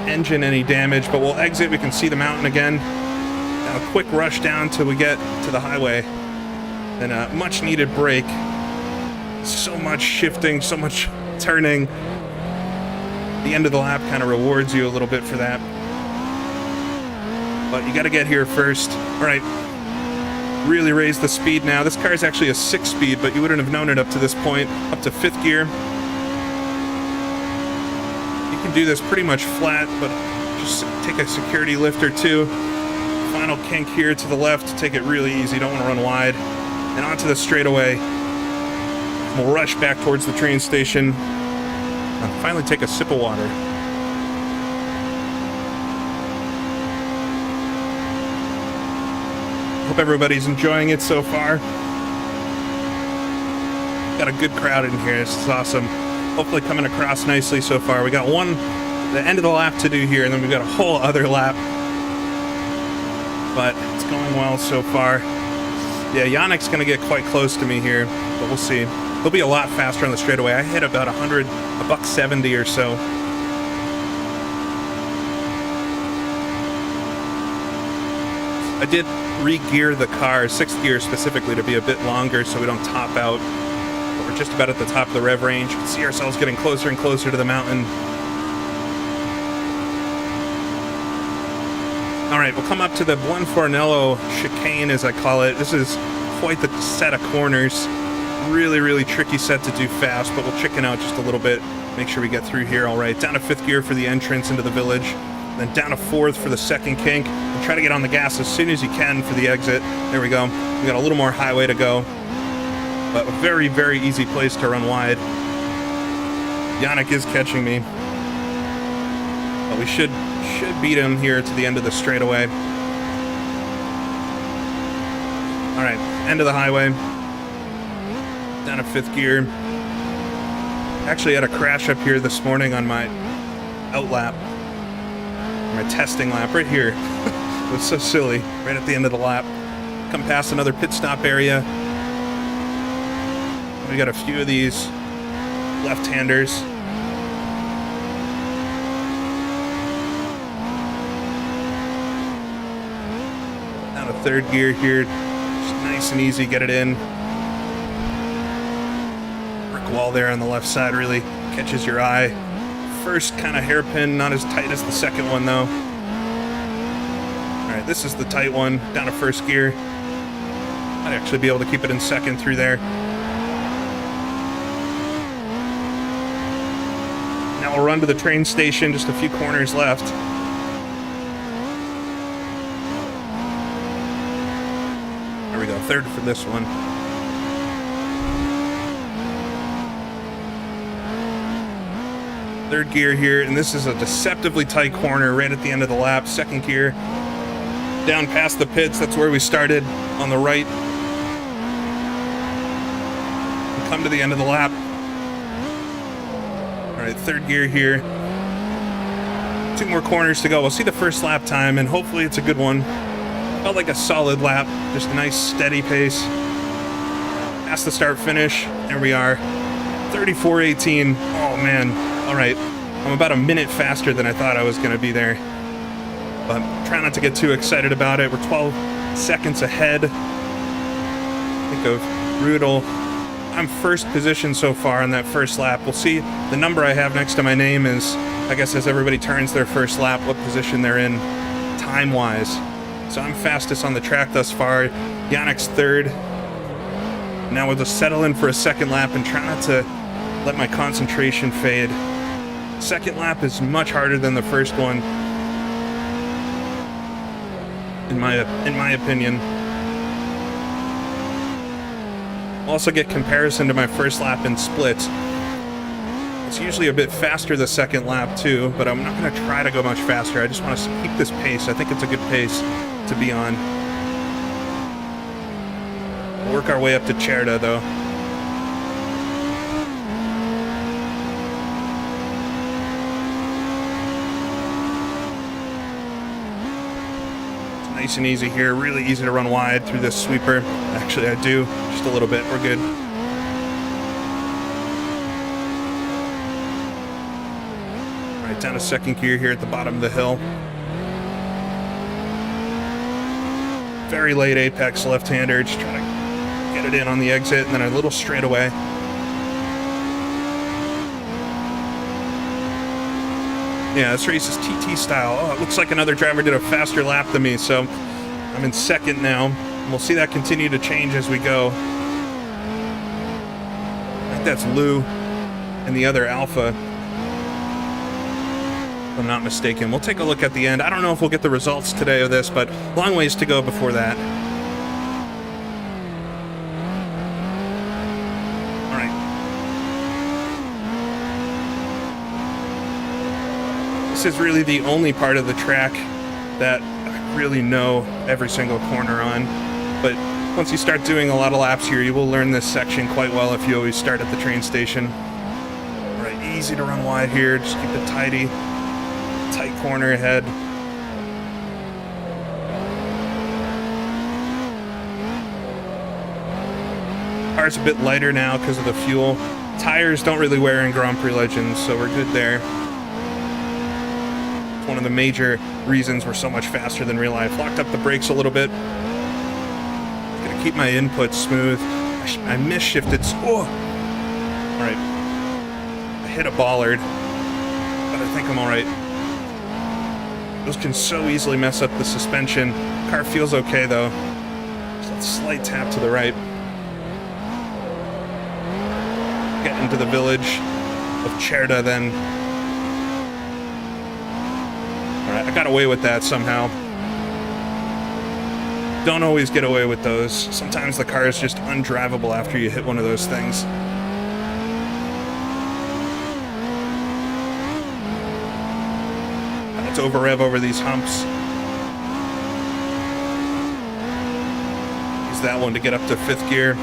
engine any damage, but we'll exit. We can see the mountain again. Now a quick rush down till we get to the highway. And a much needed break. So much shifting, so much turning. The end of the lap kind of rewards you a little bit for that. but you got to get here first. All right, really raise the speed now. This car is actually a 6-speed, but you wouldn't have known it up to this point. Up to 5th gear. You can do this pretty much flat, but just take a security lift or two. Final kink here to the left to take it really easy. Don't want to run wide. And onto the straightaway. We'll rush back towards the train station. And finally take a sip of water. Hope everybody's enjoying it so far. Got a good crowd in here. This is awesome. Hopefully coming across nicely so far. We got the end of the lap to do here, and then we've got a whole other lap. But it's going well so far. Yeah, Yannick's going to get quite close to me here, but we'll see. He'll be a lot faster on the straightaway. I hit about $170 or so. I did re-gear the car, 6th gear specifically, to be a bit longer so we don't top out. But we're just about at the top of the rev range. You can see ourselves getting closer and closer to the mountain. All right, we'll come up to the Buonfornello chicane, as I call it. This is quite the set of corners. Really, really tricky set to do fast, but we'll chicken out just a little bit. Make sure we get through here all right. Down to 5th gear for the entrance into the village. Then down to 4th for the second kink. And try to get on the gas as soon as you can for the exit. There we go. We got a little more highway to go. But a very, very easy place to run wide. Yannick is catching me. But we should beat him here to the end of the straightaway. All right, end of the highway. Down to 5th gear. Actually had a crash up here this morning on my out lap. My testing lap right here. It was so silly. Right at the end of the lap. Come past another pit stop area. We got a few of these left-handers. Down to 3rd gear here. Just nice and easy, get it in. Brick wall there on the left side really catches your eye. First kind of hairpin, not as tight as the second one though. All right, this is the tight one, down to 1st gear. Might actually be able to keep it in 2nd through there. Now we'll run to the train station, just a few corners left. There we go, 3rd for this one. Third gear here, and this is a deceptively tight corner right at the end of the lap. 2nd gear, down past the pits, that's where we started, on the right. We come to the end of the lap. All right, 3rd gear here. 2 more corners to go. We'll see the first lap time, and hopefully it's a good one. Felt like a solid lap, just a nice steady pace. Past the start finish, there we are. 34:18, oh man. All right, I'm about a minute faster than I thought I was going to be there. But try not to get too excited about it. We're 12 seconds ahead. Think of Rudel. I'm 1st position so far on that first lap. We'll see the number I have next to my name is, I guess as everybody turns their first lap, what position they're in time-wise. So I'm fastest on the track thus far. Yannick's 3rd. Now we'll just settle in for a 2nd lap and try not to let my concentration fade. 2nd lap is much harder than the first one, in my opinion. Also get comparison to my first lap in splits. It's usually a bit faster the 2nd lap too, but I'm not going to try to go much faster. I just want to keep this pace. I think it's a good pace to be on. We'll work our way up to Cerda though. Nice and easy here, really easy to run wide through this sweeper. Actually, I do, just a little bit, we're good. All right, down to 2nd gear here at the bottom of the hill. Very late apex left-hander, just trying to get it in on the exit, and then a little straightaway. Yeah, this race is TT style. Oh, it looks like another driver did a faster lap than me, so I'm in second now. And we'll see that continue to change as we go. I think that's Lou and the other Alpha, if I'm not mistaken. We'll take a look at the end. I don't know if we'll get the results today of this, but long ways to go before that. All right. This is really the only part of the track that I really know every single corner on. But once you start doing a lot of laps here, you will learn this section quite well if you always start at the train station. All right, easy to run wide here. Just keep it tidy. Tight corner ahead. Car's a bit lighter now because of the fuel. Tires don't really wear in Grand Prix Legends, so we're good there. It's one of the major reasons we're so much faster than real life. Locked up the brakes a little bit. Gonna keep my input smooth. I misshifted. Oh! Alright. I hit a bollard, but I think I'm alright. Those can so easily mess up the suspension. Car feels okay though. Just a slight tap to the right. Get into the village of Cerda then. Alright, I got away with that somehow. Don't always get away with those. Sometimes the car is just undrivable after you hit one of those things. Let's over rev over these humps. Use that one to get up to 5th gear.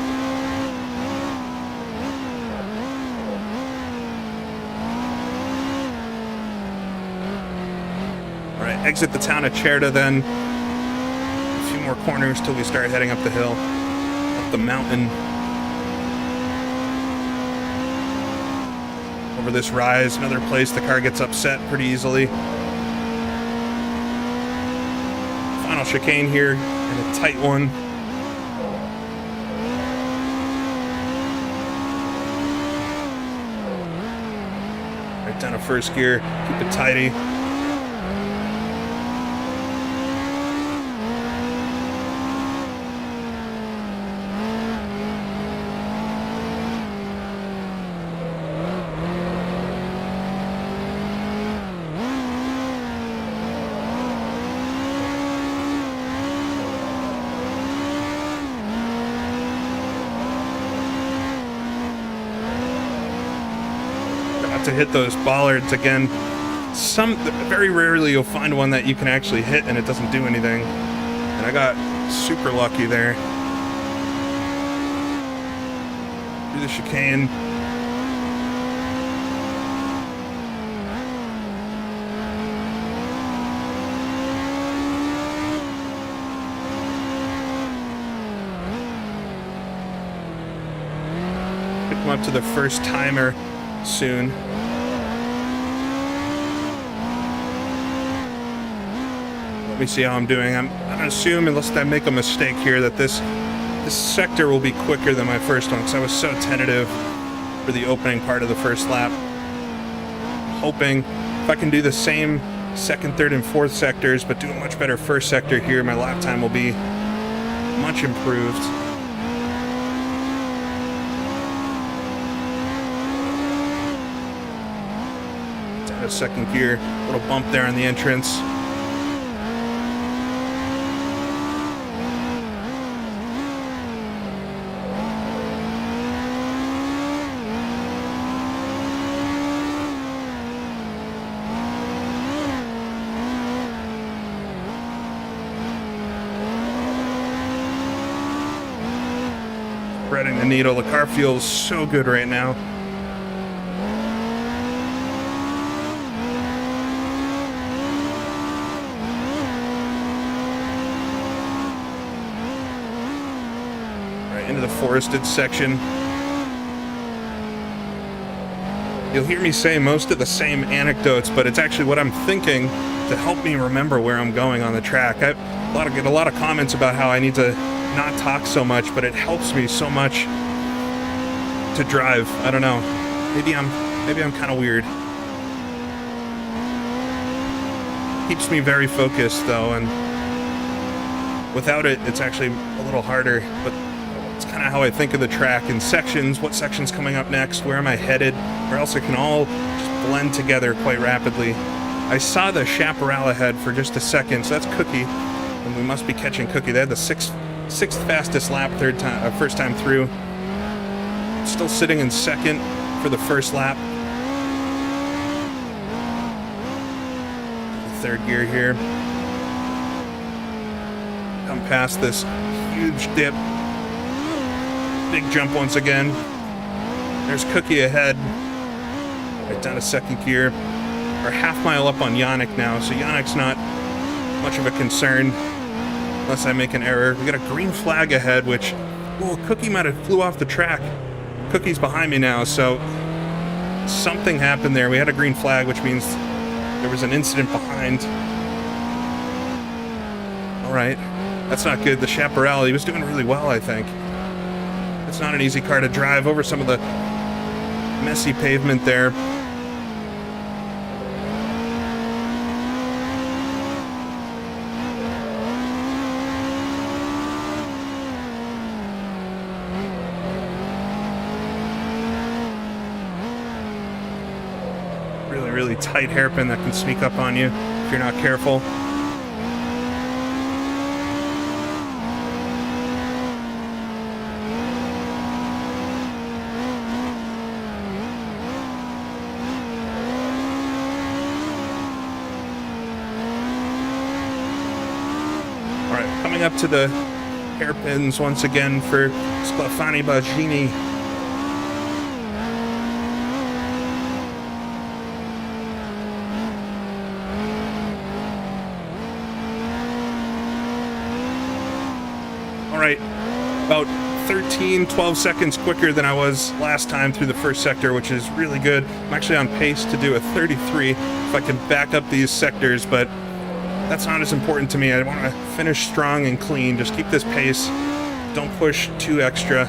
Alright, exit the town of Cerda then. A few more corners till we start heading up the hill, up the mountain. Over this rise, another place the car gets upset pretty easily. Final chicane here, and a tight one. Right down to 1st gear, keep it tidy. To hit those bollards again. Very rarely you'll find one that you can actually hit and it doesn't do anything. And I got super lucky there. Through the chicane. Pick them up to the 1st timer soon. Let me see how I'm doing. I'm gonna assume, unless I make a mistake here, that this sector will be quicker than my first one, because I was so tentative for the opening part of the 1st lap. I'm hoping if I can do the same 2nd, 3rd, and 4th sectors, but do a much better 1st sector here, my lap time will be much improved. Down to 2nd gear, little bump there on the entrance. Threading the needle. The car feels so good right now. Right into the forested section. You'll hear me say most of the same anecdotes, but it's actually what I'm thinking to help me remember where I'm going on the track. I get a lot of comments about how I need to not talk so much, but it helps me so much to drive. I don't know. Maybe I'm kind of weird. keeps me very focused, though, and without it, it's actually a little harder, but it's kind of how I think of the track in sections. What section's coming up next? Where am I headed? Or else it can all just blend together quite rapidly. I saw the chaparral ahead for just a second, so that's Cookie, and we must be catching Cookie. They had the sixth fastest lap first time through. Still sitting in second for the first lap. Third gear here. Come past this huge dip. Big jump once again. There's Cookie ahead. Right down to second gear. We're a half mile up on Yannick now, so Yannick's not much of a concern unless I make an error. We got a green flag ahead, which, oh, Cookie might have flew off the track. Cookie's behind me now, so something happened there. We had a green flag, which means there was an incident behind. All right, that's not good. The chaparral, he was doing really well, I think. It's not an easy car to drive over some of the messy pavement there. Really tight hairpin that can sneak up on you if you're not careful. All right, coming up to the hairpins once again for Sclafani Baggini. Right, about 12 seconds quicker than I was last time through the first sector, which is really good. I'm actually on pace to do a 33 if I can back up these sectors, but that's not as important to me. I want to finish strong and clean. Just keep this pace. Don't push too extra.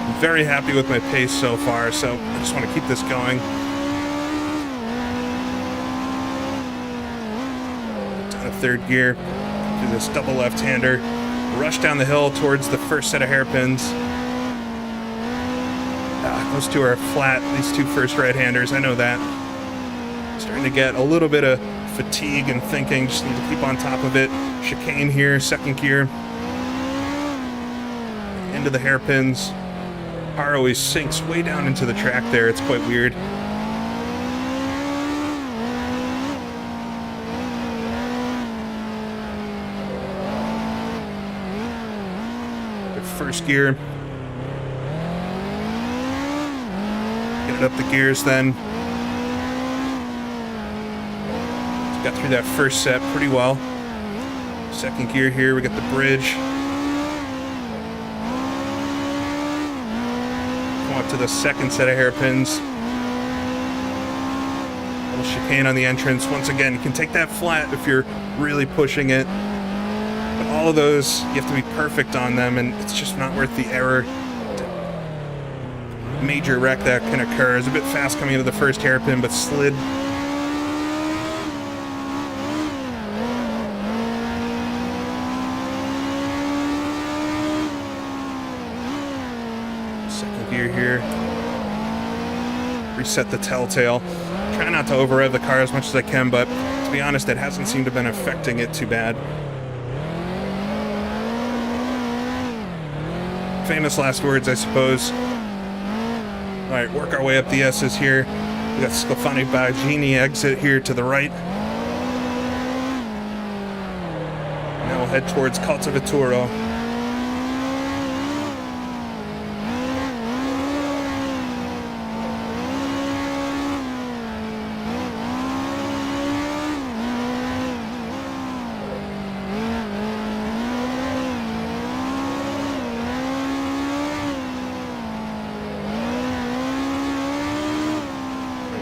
I'm very happy with my pace so far, so I just want to keep this going. Third gear, do this double left-hander, rush down the hill towards the first set of hairpins. Those two are flat, these two first right-handers, I know that. Starting to get a little bit of fatigue and thinking, just need to keep on top of it. Chicane here, second gear. Into the hairpins. Car always sinks way down into the track there, it's quite weird. First gear. Get it up the gears then. Got through that first set pretty well. Second gear here, we got the bridge. Come up to the second set of hairpins. Little chicane on the entrance. Once again, you can take that flat if you're really pushing it. All of those, you have to be perfect on them, and it's just not worth the error. Major wreck that can occur. It's a bit fast coming into the first hairpin, but slid. Second gear here. Reset the telltale. Try not to over-rev the car as much as I can, but to be honest, it hasn't seemed to have been affecting it too bad. Famous last words, I suppose. All right, work our way up the S's here. We got Sclafani Baggini exit here to the right. Now we'll head towards Cultivatore.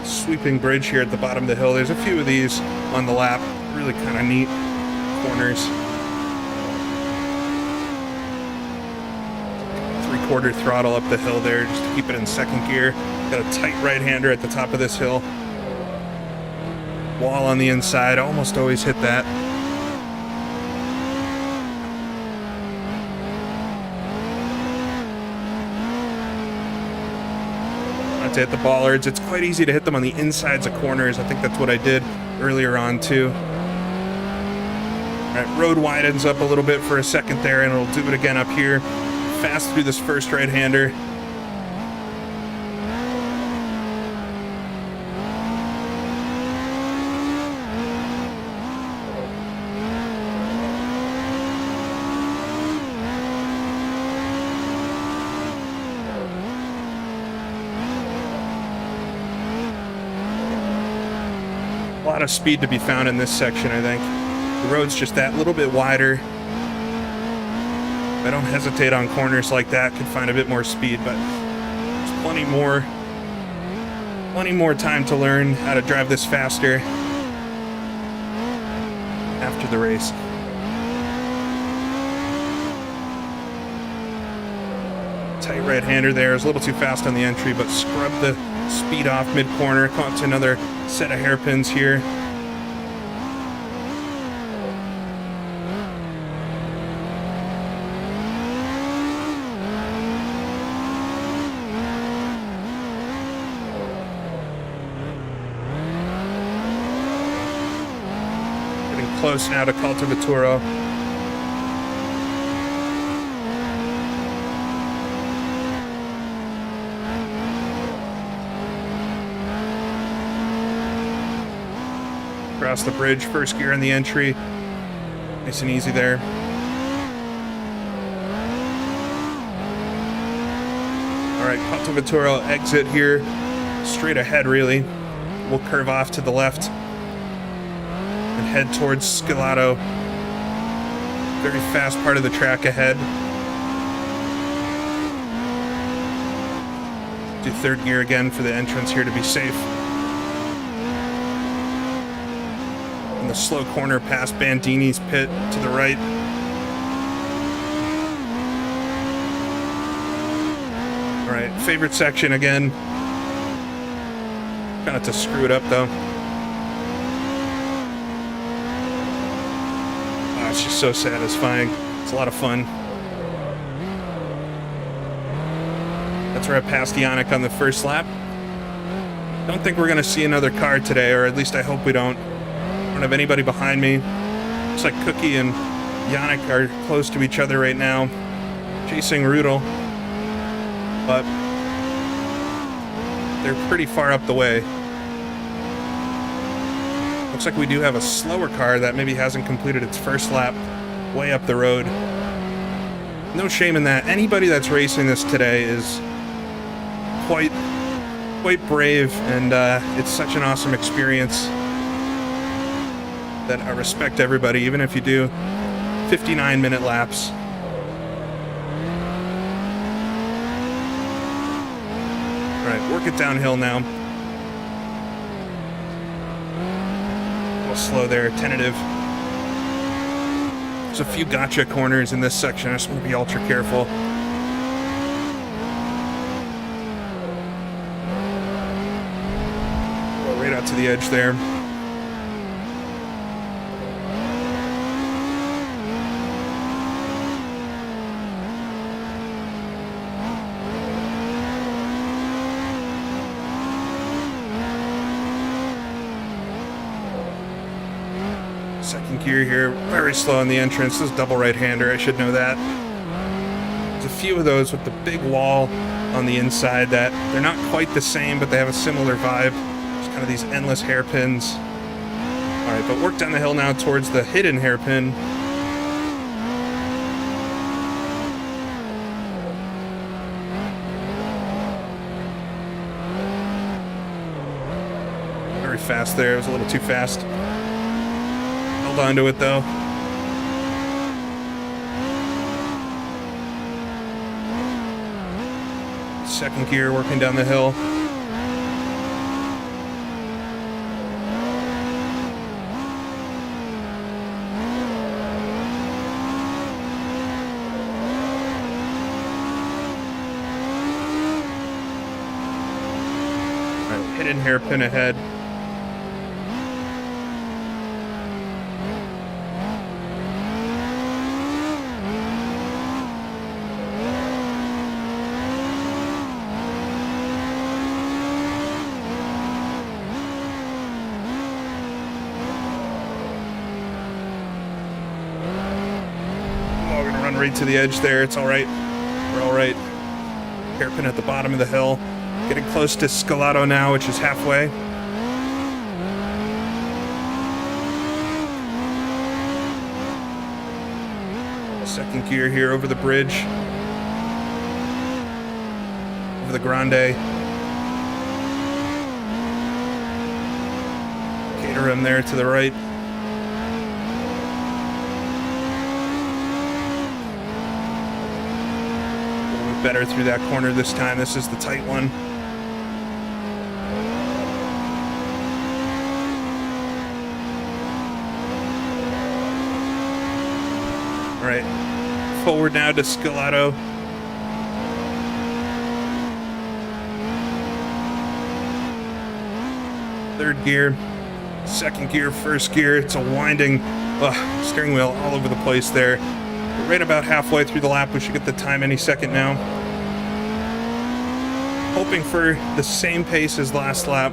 Sweeping bridge here at the bottom of the hill. There's a few of these on the lap. Really kind of neat corners. 3/4 throttle up the hill there just to keep it in second gear. Got a tight right-hander at the top of this hill. wall on the inside. Almost always hit that. Not to hit the bollards. It's quite easy to hit them on the insides of corners. I think that's what I did earlier on too. All right, road widens up a little bit for a second there, and it'll do it again up here. Fast through this first right-hander. A lot of speed to be found in this section, I think. The road's just that little bit wider. I don't hesitate on corners like that. Could find a bit more speed, but there's plenty more time to learn how to drive this faster after the race. Tight right-hander there. Is a little too fast on the entry, but scrub the speed off mid-corner. Come up to another set of hairpins here. Getting close now to Cultivatore. Across the bridge, first gear in the entry. Nice and easy there. All right, Cultivatore exit here. Straight ahead, really. We'll curve off to the left and head towards Scalato. Very fast part of the track ahead. Do third gear again for the entrance here to be safe. The slow corner past Bandini's pit to the right. All right, favorite section again. Try not to screw it up though. Oh, it's just so satisfying. It's a lot of fun. That's where I passed Yannick on the first lap. Don't think we're gonna see another car today, or at least I hope we don't. Don't have anybody behind me. Looks like Cookie and Yannick are close to each other right now, chasing Rudel, but they're pretty far up the way. Looks like we do have a slower car that maybe hasn't completed its first lap way up the road. No shame in that. Anybody that's racing this today is quite brave, and it's such an awesome experience that I respect everybody, even if you do 59-minute laps. All right, work it downhill now. A little slow there, tentative. There's a few gotcha corners in this section. I just want to be ultra careful. Go right out to the edge there. Second gear here, very slow in the entrance. This is double right-hander, I should know that. There's a few of those with the big wall on the inside that they're not quite the same, but they have a similar vibe. There's kind of these endless hairpins. All right, but work down the hill now towards the hidden hairpin. Very fast there, it was a little too fast. Hold on to it though. Second gear working down the hill. All right, hidden hairpin ahead. right to the edge there. It's all right. We're all right. Hairpin at the bottom of the hill. Getting close to Scalato now, which is halfway. Second gear here over the bridge. Over the Grande. Caterham there to the right. A little bit better through that corner this time. This is the tight one. All right, forward now to Scalato. Third gear, second gear, first gear. It's a winding steering wheel all over the place there. We're right about halfway through the lap. We should get the time any second now. Hoping for the same pace as last lap.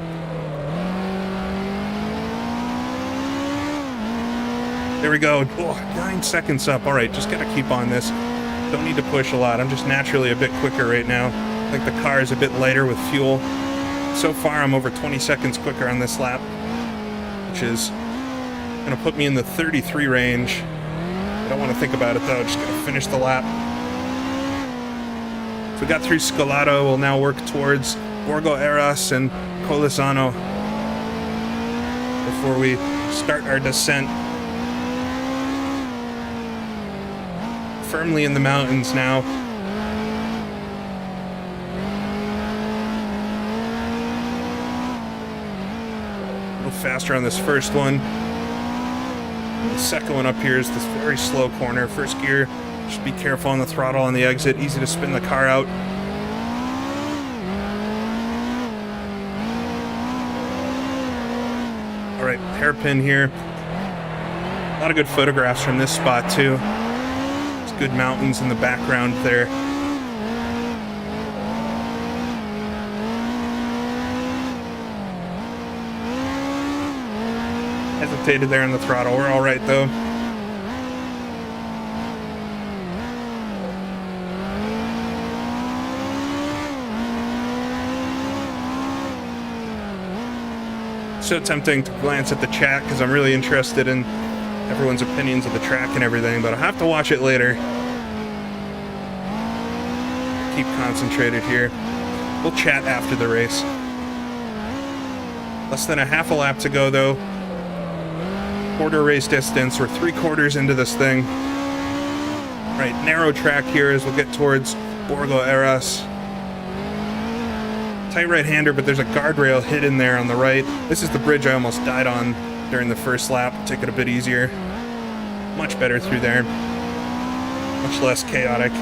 There we go. 9 seconds up. All right, just gotta keep on this. Don't need to push a lot. I'm just naturally a bit quicker right now. I think the car is a bit lighter with fuel. So far, I'm over 20 seconds quicker on this lap, which is gonna put me in the 33 range. I don't want to think about it though. Just gonna finish the lap. So we got through Scalato. We'll now work towards Borgo Eras and Colisano before we start our descent. Firmly in the mountains now. A little faster on this first one. The second one up here is this very slow corner. First gear, just be careful on the throttle on the exit. Easy to spin the car out. All right, hairpin here. A lot of good photographs from this spot too. Good mountains in the background there. Hesitated there on the throttle. We're all right though. So tempting to glance at the chat because I'm really interested in everyone's opinions of the track and everything, but I'll have to watch it later. Keep concentrated here. We'll chat after the race. Less than a half a lap to go though. Quarter race distance. We're 3/4 into this thing. Right, narrow track here as we'll get towards Borgo Eras. Tight right-hander, but there's a guardrail hidden there on the right. This is the bridge I almost died on during the first lap. Take it a bit easier. Much better through there. Much less chaotic.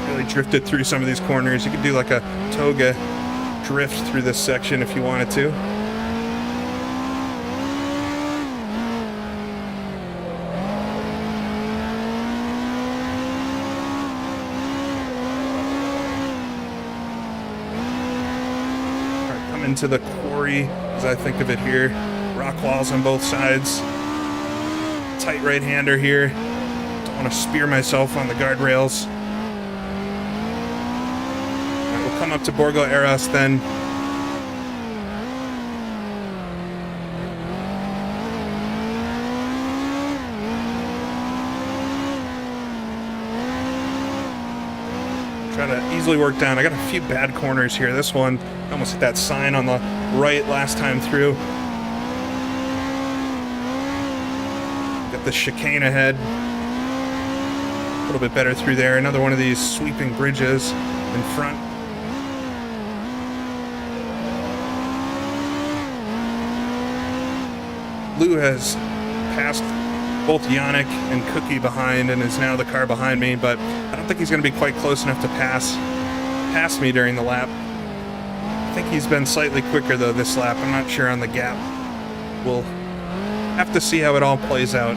Really drifted through some of these corners. You could do like a toga drift through this section if you wanted to. Into the quarry, as I think of it here. Rock walls on both sides. Tight right-hander here. Don't want to spear myself on the guardrails. Right, we'll come up to Borgo Eras then. Try to easily work down. I got a few bad corners here. This one, almost hit that sign on the right last time through. Got the chicane ahead. A little bit better through there. Another one of these sweeping bridges in front. Lou has passed both Yannick and Cookie behind and is now the car behind me, but I don't think he's going to be quite close enough to pass me during the lap. I think he's been slightly quicker though this lap. I'm not sure on the gap. We'll have to see how it all plays out.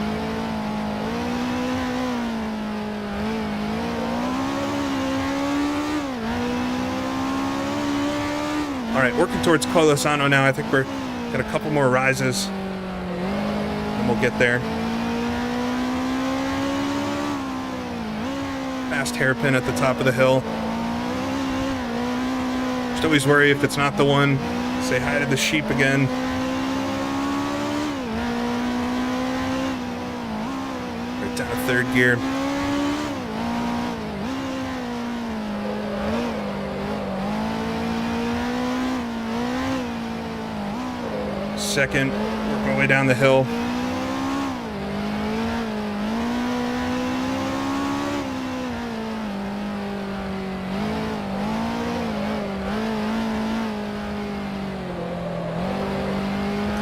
All right, working towards Colisano now. I think we're got a couple more rises. we'll get there. Fast hairpin at the top of the hill. Just always worry if it's not the one. Say hi to the sheep again. Right down to third gear. Second, work my way down the hill.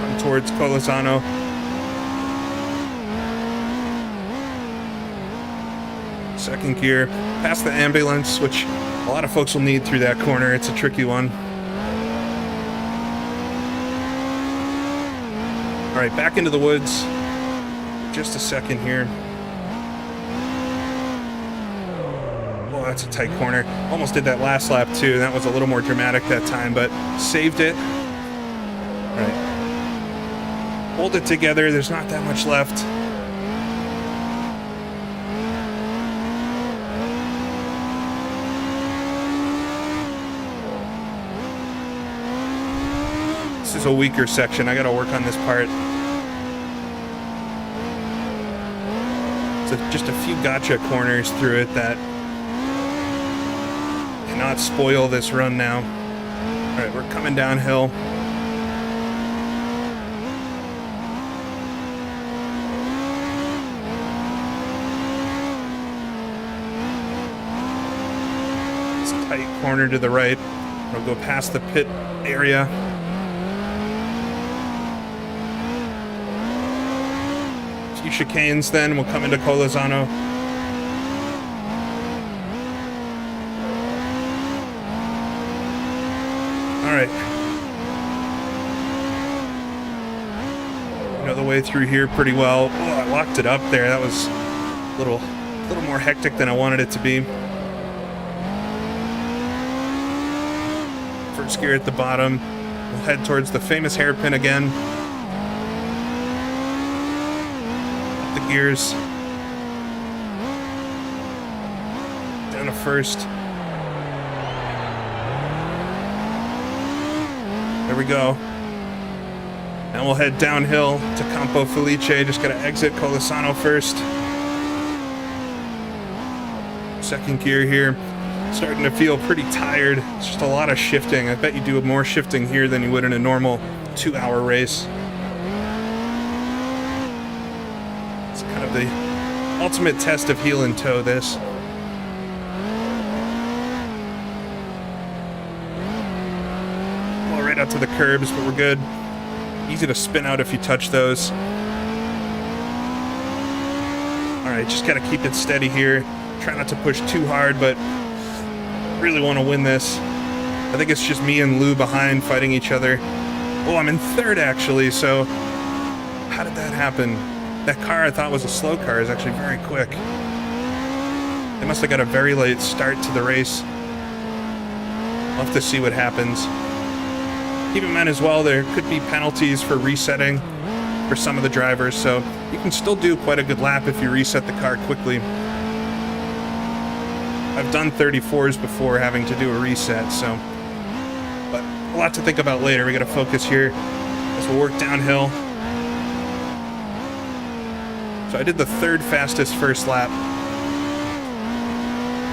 Come towards Colasano. Second gear, past the ambulance, which a lot of folks will need through that corner. It's a tricky one. All right, back into the woods. Just a second here. Oh, that's a tight corner. Almost did that last lap too. That was a little more dramatic that time, but saved it. All right. Hold it together. There's not that much left. This is a weaker section. I gotta work on this part. So just a few gotcha corners through it that cannot spoil this run now. All right, we're coming downhill. It's a tight corner to the right. We'll go past the pit area. Chicanes, then we'll come into Colasano. All right. You know the way through here pretty well. Oh, I locked it up there. That was a little more hectic than I wanted it to be. First gear at the bottom. We'll head towards the famous hairpin again. Gears down to first. There we go. Now we'll head downhill to Campo Felice. Just gotta exit Colasano first. Second gear here. Starting to feel pretty tired. It's just a lot of shifting. I bet you do more shifting here than you would in a normal 2-hour race. The ultimate test of heel and toe, this. Well, right out to the curbs, but we're good. Easy to spin out if you touch those. Alright, just gotta keep it steady here. Try not to push too hard, but really want to win this. I think it's just me and Lou behind fighting each other. Oh, I'm in third actually, so how did that happen? That car I thought was a slow car is actually very quick. They must have got a very late start to the race. We'll have to see what happens. Keep in mind as well, there could be penalties for resetting for some of the drivers, so you can still do quite a good lap if you reset the car quickly. I've done 34s before having to do a reset, so... But a lot to think about later. We gotta focus here as we'll work downhill. So I did the third fastest first lap.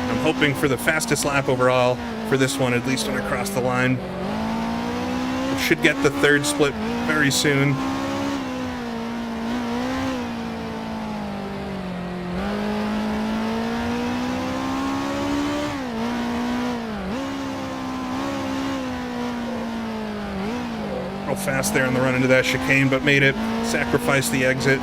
I'm hoping for the fastest lap overall for this one, at least when I cross the line. We should get the third split very soon. Real fast there on the run into that chicane, but made it. Sacrificed the exit.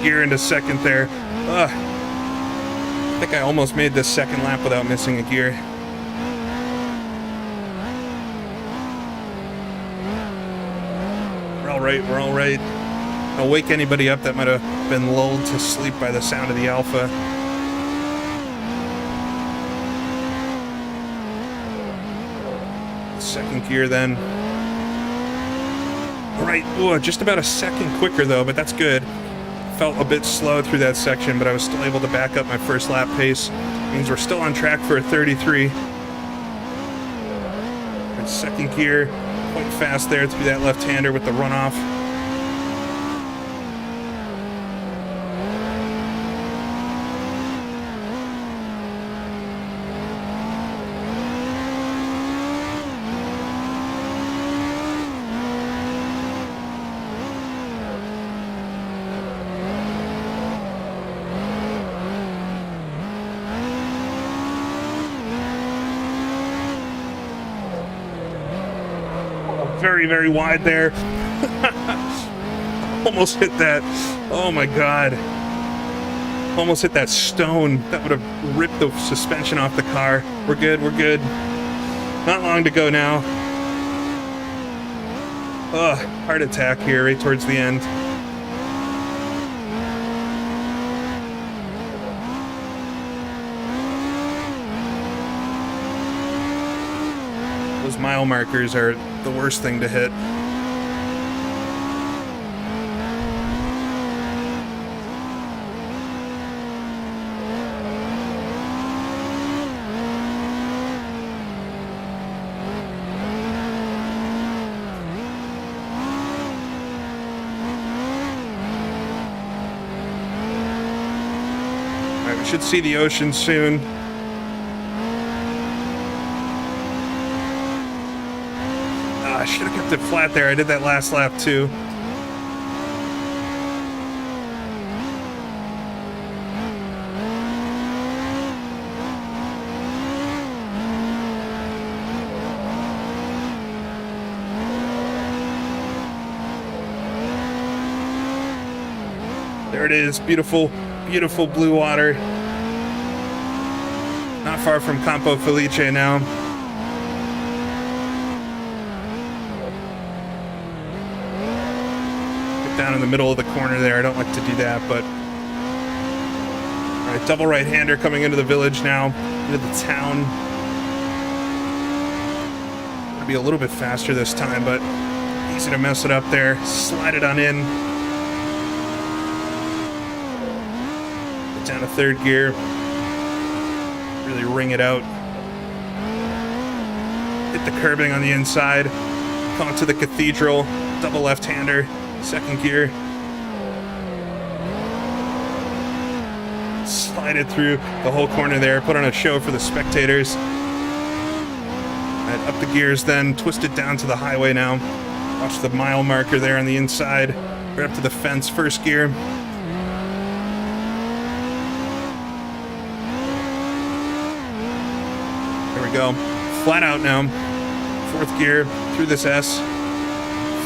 gear into second there. I think I almost made this second lap without missing a gear. We're all right, we're all right. I'll wake anybody up that might have been lulled to sleep by the sound of the Alpha. Second gear then. All right, ooh, just about a second quicker though, but that's good. Felt a bit slow through that section, but I was still able to back up my first lap pace. Means we're still on track for a 33. And second gear, quite fast there through that left-hander with the runoff. Very, very wide there. Almost hit that. Oh my God. Almost hit that stone. That would have ripped the suspension off the car. We're good, we're good. Not long to go now. Ugh, heart attack here right towards the end. Those mile markers are the worst thing to hit. All right, we should see the ocean soon. I should have kept it flat there. I did that last lap too. There it is. Beautiful, beautiful blue water. Not far from Campo Felice now. Down in the middle of the corner there. I don't like to do that, but all right, double right-hander coming into the village now, into the town. Gonna be a little bit faster this time, but easy to mess it up there. Slide it on in. Get down to third gear. Really ring it out. Hit the curbing on the inside. Come up to the cathedral. Double left-hander. Second gear. Slide it through the whole corner there. Put on a show for the spectators. Right, up the gears then. Twist it down to the highway now. Watch the mile marker there on the inside. Right up to the fence. First gear. There we go. Flat out now. Fourth gear through this S.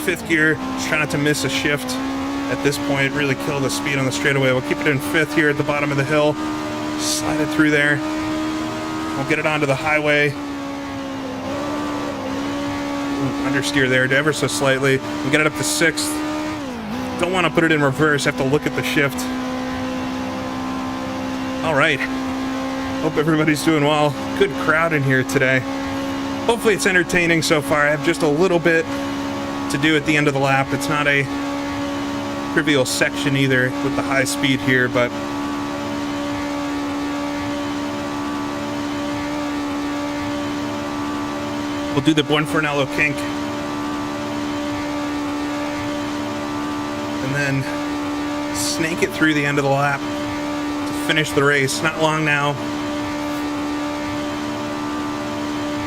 Fifth gear, just try not to miss a shift at this point, really kill the speed on the straightaway. We'll keep it in fifth here at the bottom of the hill. Slide it through there. We'll get it onto the highway. Understeer there ever so slightly. We'll get it up to sixth. Don't want to put it in reverse, have to look at the shift. All right. Hope everybody's doing well. Good crowd in here today. Hopefully it's entertaining so far. I have just a little bit to do at the end of the lap. It's not a trivial section either with the high speed here, but we'll do the Buonfornello kink and then snake it through the end of the lap to finish the race. Not long now.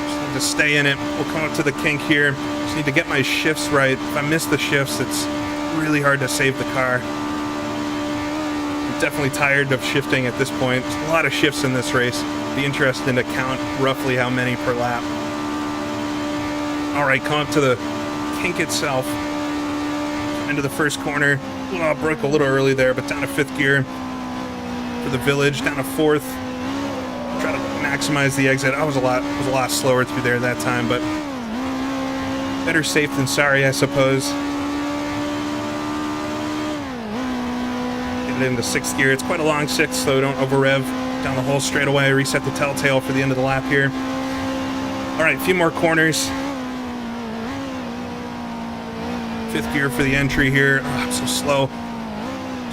Just need to stay in it. We'll come up to the kink here. Just need to get my shifts right. If I miss the shifts, it's really hard to save the car. I'm definitely tired of shifting at this point. There's a lot of shifts in this race. Be interested to count roughly how many per lap. All right, come up to the kink itself. into the first corner. Oh, broke a little early there, but down to 5th gear for the village, down to 4th. Try to maximize the exit. I was a lot slower through there that time, but better safe than sorry, I suppose. Get it into 6th gear. It's quite a long 6th, so don't over rev down the whole straightaway. Reset the telltale for the end of the lap here. All right, a few more corners. 5th gear for the entry here. Oh, I'm so slow.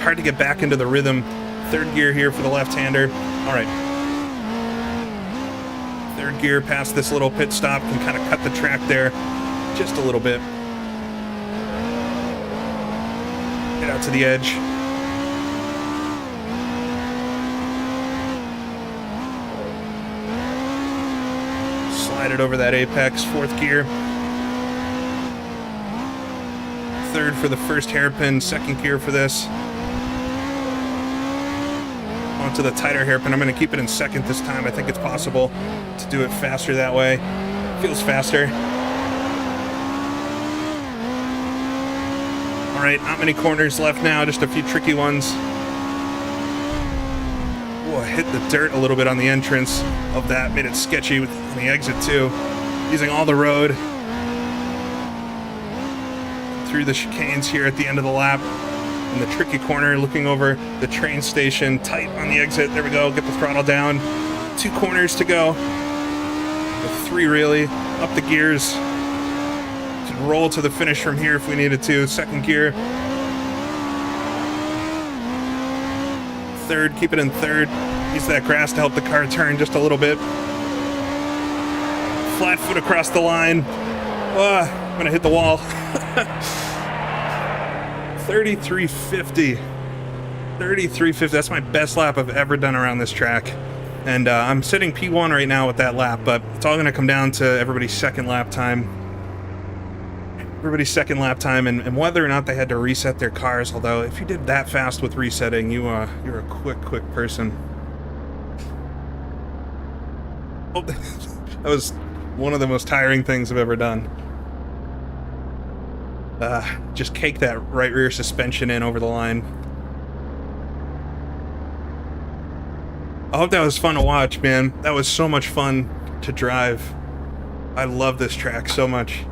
Hard to get back into the rhythm. 3rd gear here for the left-hander. All right. 3rd gear past this little pit stop. Can kind of cut the track there just a little bit. Get out to the edge. Slide it over that apex. 4th gear. 3rd for the first hairpin. 2nd gear for this. Onto the tighter hairpin. I'm going to keep it in 2nd this time. I think it's possible to do it faster that way. Feels faster. All right, not many corners left now, just a few tricky ones. Oh, I hit the dirt a little bit on the entrance of that. Made it sketchy with on the exit too. Using all the road. Through the chicanes here at the end of the lap. In the tricky corner, looking over the train station, tight on the exit. There we go, get the throttle down. 2 corners to go. 3 really, up the gears. Could roll to the finish from here if we needed to. 2nd gear. 3rd, keep it in 3rd. Use that grass to help the car turn just a little bit. Flat foot across the line. I'm gonna hit the wall. 33.50. 33.50. That's my best lap I've ever done around this track. And I'm sitting P1 right now with that lap, but it's all going to come down to everybody's second lap time. And whether or not they had to reset their cars. Although, if you did that fast with resetting, you're a quick person. Oh, that was one of the most tiring things I've ever done. Just cake that right rear suspension in over the line. I hope that was fun to watch, man. That was so much fun to drive. I love this track so much.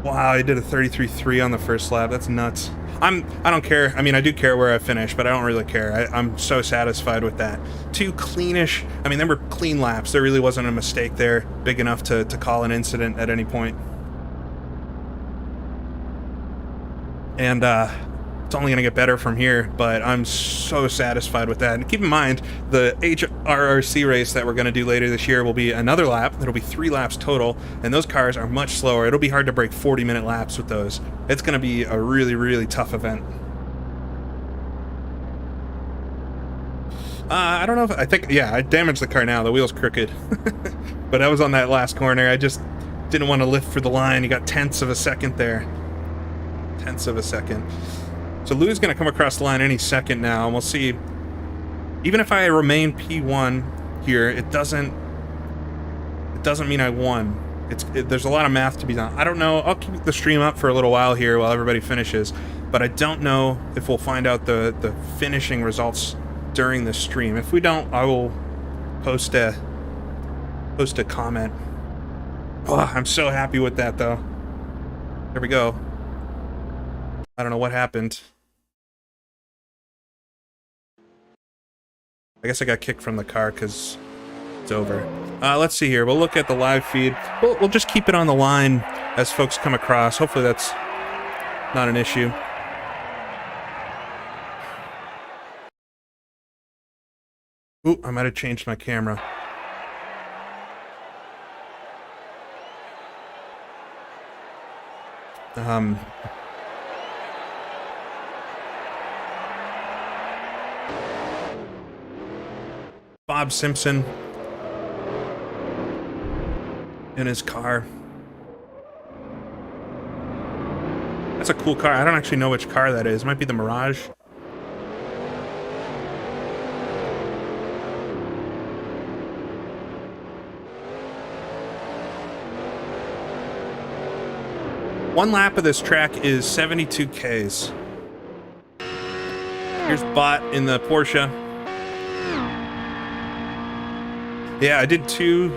Wow, I did a 33.3 on the first lap. That's nuts. I don't care. I mean, I do care where I finish, but I don't really care. I'm so satisfied with that. 2 cleanish. I mean, they were clean laps. There really wasn't a mistake there big enough to call an incident at any point. And it's only going to get better from here, but I'm so satisfied with that. And keep in mind, the HRRC race that we're going to do later this year will be another lap. It'll be 3 laps total, and those cars are much slower. It'll be hard to break 40-minute laps with those. It's going to be a really, really tough event. I don't know if... I think... Yeah, I damaged the car now. The wheel's crooked. But I was on that last corner. I just didn't want to lift for the line. You got tenths of a second there. Tenths of a second. So Lou's going to come across the line any second now, and we'll see. Even if I remain P1 here, it doesn't mean I won. There's a lot of math to be done. I don't know. I'll keep the stream up for a little while here while everybody finishes, but I don't know if we'll find out the finishing results during the stream. If we don't, I will post a comment. Oh, I'm so happy with that, though. There we go. I don't know what happened. I guess I got kicked from the car because it's over. Let's see here. We'll look at the live feed. We'll just keep it on the line as folks come across. Hopefully that's not an issue. Ooh, I might have changed my camera. Bob Simpson in his car. That's a cool car. I don't actually know which car that is. It might be the Mirage. One lap of this track is 72 Ks. Here's Bot in the Porsche. Yeah, I did 2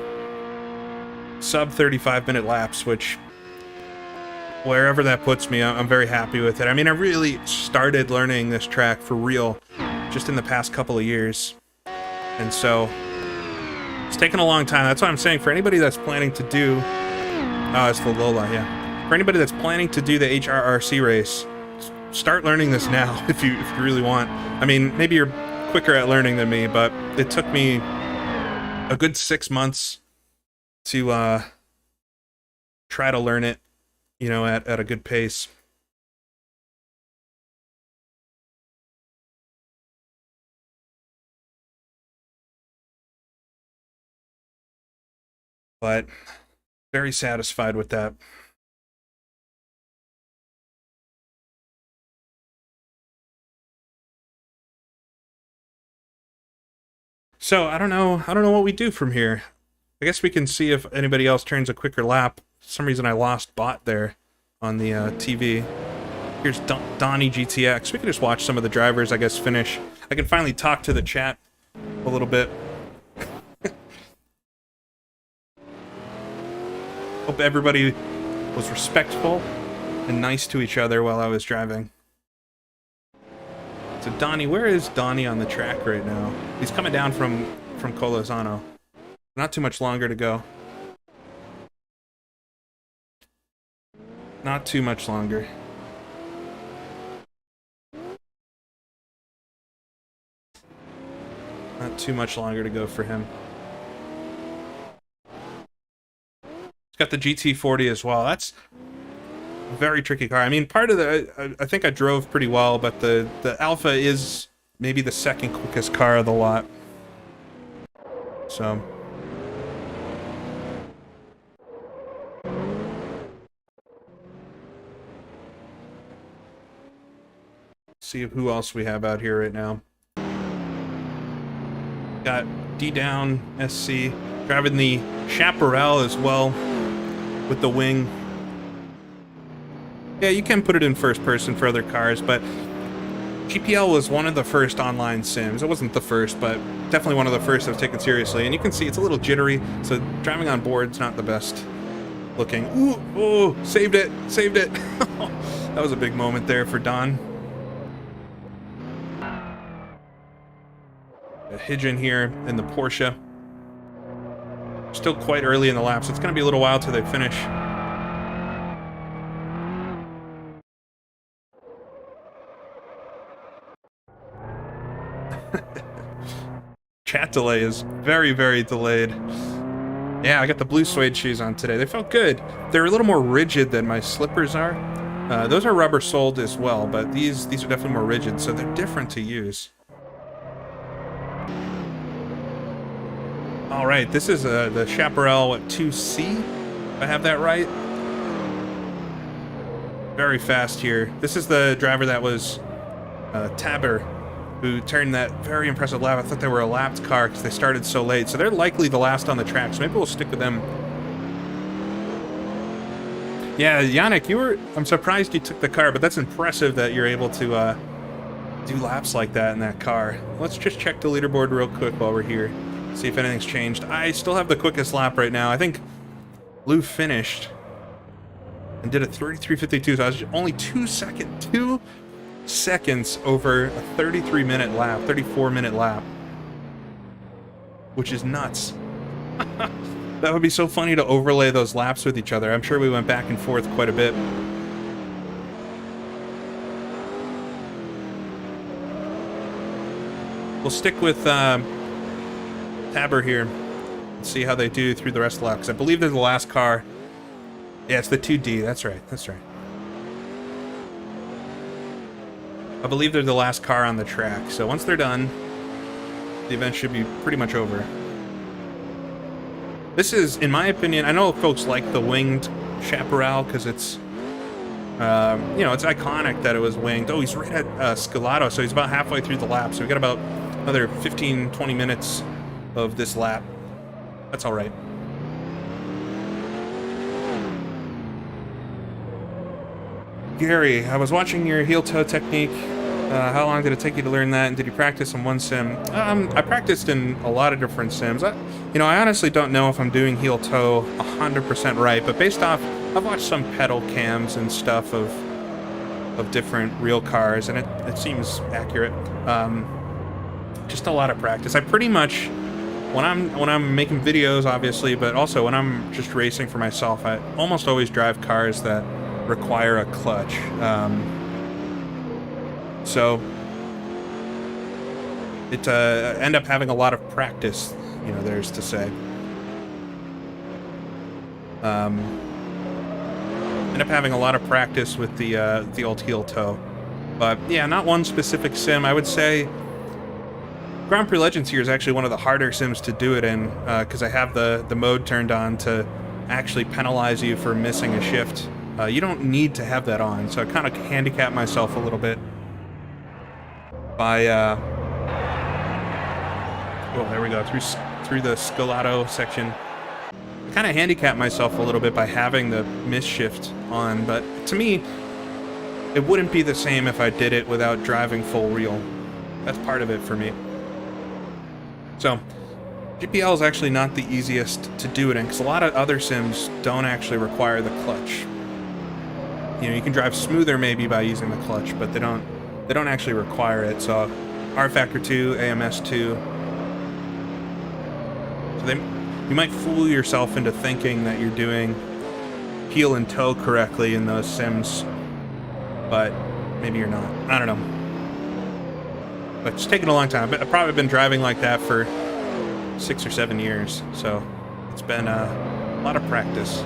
sub 35-minute laps, which, wherever that puts me, I'm very happy with it. I mean, I really started learning this track for real just in the past couple of years. And so, it's taken a long time. That's why I'm saying, for anybody that's planning to do... Oh, it's the Lola, yeah. For anybody that's planning to do the HRRC race, start learning this now if you really want. I mean, maybe you're quicker at learning than me, but it took me a good 6 months to try to learn it, you know, at a good pace. But very satisfied with that. So I don't know what we do from here. I guess we can see if anybody else turns a quicker lap. For some reason I lost Bot there on the TV. Here's Donnie GTX. We can just watch some of the drivers, I guess, finish. I can finally talk to the chat a little bit. Hope everybody was respectful and nice to each other while I was driving. So Donnie, where is Donnie on the track right now? He's coming down from Colosano. Not too much longer to go. Not too much longer. Not too much longer to go for him. He's got the GT40 as well. That's a very tricky car. I mean, part of the... I think I drove pretty well, but the Alpha is maybe the second quickest car of the lot. So... see who else we have out here right now. Got D Down SC driving the Chaparral as well with the wing. Yeah, you can put it in first person for other cars, but GPL was one of the first online sims. It wasn't the first, but definitely one of the first that was taken seriously. And you can see it's a little jittery, so driving on board's not the best looking. Ooh, oh, saved it, saved it. That was a big moment there for Don. A Hidgen here in the Porsche. Still quite early in the lap, so it's going to be a little while till they finish. Chat delay is very, very delayed. Yeah, I got the blue suede shoes on today. They felt good. They're a little more rigid than my slippers are. Those are rubber soled as well, but these are definitely more rigid, so they're different to use. All right, this is the Chaparral, what, 2C? If I have that right. Very fast here. This is the driver that was Taber, who turned that very impressive lap. I thought they were a lapped car because they started so late. So they're likely the last on the track, so maybe we'll stick with them. Yeah, Yannick, I'm surprised you took the car, but that's impressive that you're able to do laps like that in that car. Let's just check the leaderboard real quick while we're here. See if anything's changed. I still have the quickest lap right now. I think Lou finished and did a 33.52, so I was only 2 seconds over a 33-minute lap, 34-minute lap, which is nuts. That would be so funny to overlay those laps with each other. I'm sure we went back and forth quite a bit. We'll stick with Taber here and see how they do through the rest of the lap, because I believe they're the last car. Yeah, it's the 2D. That's right. That's right. I believe they're the last car on the track. So once they're done, the event should be pretty much over. This is, in my opinion, I know folks like the winged Chaparral because it's, you know, it's iconic that it was winged. Oh, he's right at Scalato, so he's about halfway through the lap. So we got about another 15, 20 minutes of this lap. That's all right. Gary, I was watching your heel toe technique. How long did it take you to learn that, and did you practice in one sim? I practiced in a lot of different sims. I honestly don't know if I'm doing heel toe 100% right, but based off, I've watched some pedal cams and stuff of different real cars, and it seems accurate. Just a lot of practice. I pretty much, when I'm making videos, obviously, but also when I'm just racing for myself, I almost always drive cars that require a clutch. So it end up having a lot of practice, there's to say. End up having a lot of practice with the old heel toe. But yeah, not one specific sim. I would say Grand Prix Legends here is actually one of the harder sims to do it in, because I have the mode turned on to actually penalize you for missing a shift. You don't need to have that on, so I kind of handicap myself a little bit by oh, there we go, through the Scalato section. I kind of handicap myself a little bit by having the miss shift on, but to me, it wouldn't be the same if I did it without driving full reel. That's part of it for me. So, GPL is actually not the easiest to do it in, because a lot of other sims don't actually require the clutch. You can drive smoother maybe by using the clutch, but they don't actually require it. So, R Factor 2, AMS 2. So you might fool yourself into thinking that you're doing heel and toe correctly in those sims, but maybe you're not. I don't know. But it's taken a long time. I've probably been driving like that for 6 or 7 years, so it's been a lot of practice.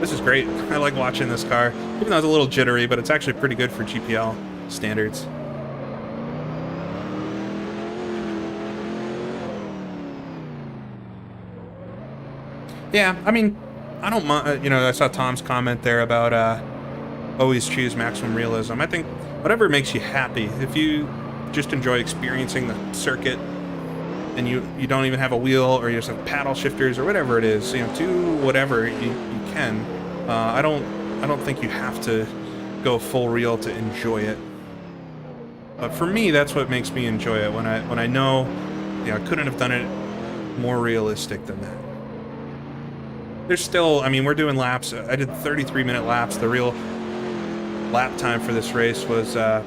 This is great. I like watching this car, even though it's a little jittery, but it's actually pretty good for GPL standards. Yeah, I mean, I don't mind. I saw Tom's comment there about always choose maximum realism. I think whatever makes you happy. If you just enjoy experiencing the circuit, and you don't even have a wheel, or you just have paddle shifters or whatever it is, do whatever you can. I don't think you have to go full reel to enjoy it. But for me, that's what makes me enjoy it. When I know, I couldn't have done it more realistic than that. There's still, we're doing laps. I did 33-minute laps. The real lap time for this race was the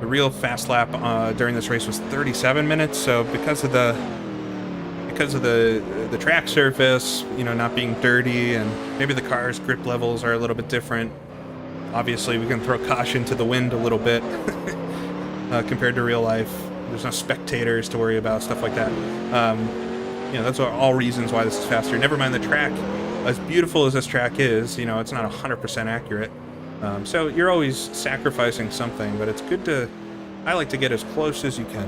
real fast lap during this race was 37 minutes. So because of the track surface, not being dirty, and maybe the car's grip levels are a little bit different. Obviously, we can throw caution to the wind a little bit compared to real life. There's no spectators to worry about, stuff like that. That's all reasons why this is faster. Never mind the track. As beautiful as this track is, it's not 100% accurate. So you're always sacrificing something, but it's good to... I like to get as close as you can.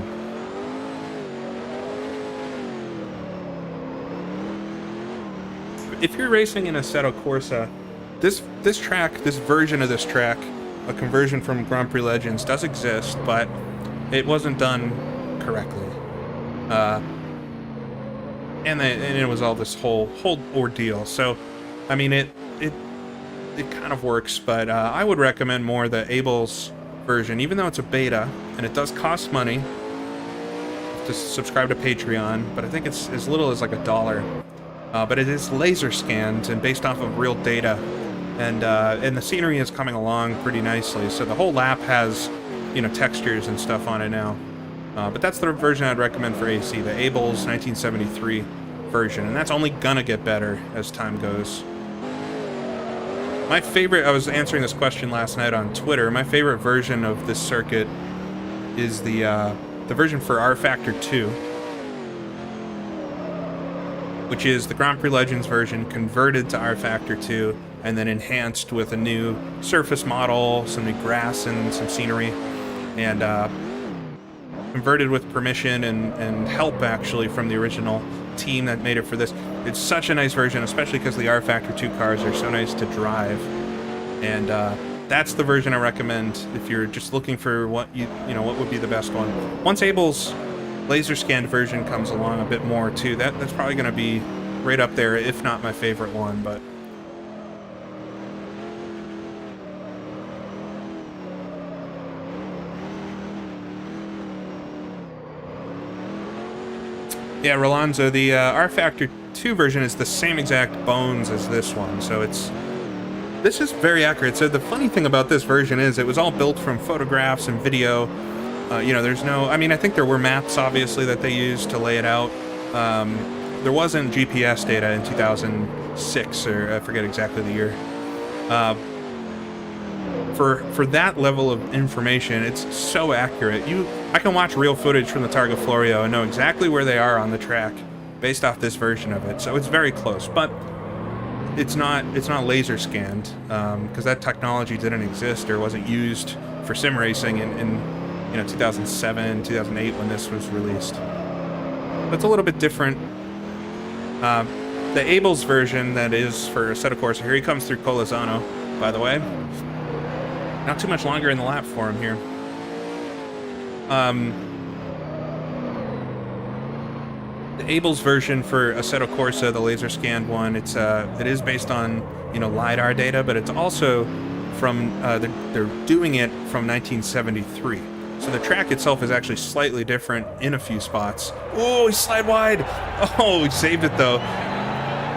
If you're racing in Assetto Corsa, this version of this track, a conversion from Grand Prix Legends, does exist, but it wasn't done correctly. And it was all this whole ordeal. So, it kind of works, but I would recommend more the Abel's version, even though it's a beta, and it does cost money to subscribe to Patreon, but I think it's as little as like $1. But it is laser scanned and based off of real data, and the scenery is coming along pretty nicely. So the whole lap has, textures and stuff on it now. But that's the version I'd recommend for AC, the Abel's 1973 version, and that's only gonna get better as time goes. My favorite, I was answering this question last night on Twitter, my favorite version of this circuit is the version for R Factor 2, which is the Grand Prix Legends version converted to R Factor 2 and then enhanced with a new surface model, some new grass and some scenery, and converted with permission and help actually from the original team that made it for this. It's such a nice version, especially because the R Factor 2 cars are so nice to drive, and that's the version I recommend if you're just looking for what what would be the best one. Once Abel's laser scanned version comes along a bit more too, that's probably going to be right up there, if not my favorite one. But Yeah, Rolonzo, the R Factor 2 version is the same exact bones as this one, so this is very accurate. So the funny thing about this version is it was all built from photographs and video. You know, there's no, I mean, I think there were maps, obviously, that they used to lay it out. There wasn't GPS data in 2006, or I forget exactly the year. For that level of information, it's so accurate. I can watch real footage from the Targa Florio and know exactly where they are on the track based off this version of it. So it's very close, but it's not laser scanned because that technology didn't exist or wasn't used for sim racing in 2007, 2008 when this was released. But it's a little bit different. The Abel's version that is for Assetto Corsa, here he comes through Colazzano, by the way. Not too much longer in the lap for him here. The Abel's version for Assetto Corsa, the laser scanned one, it is based on LiDAR data, but it's also from they're doing it from 1973. So the track itself is actually slightly different in a few spots. Oh, he slid wide. Oh, he saved it though.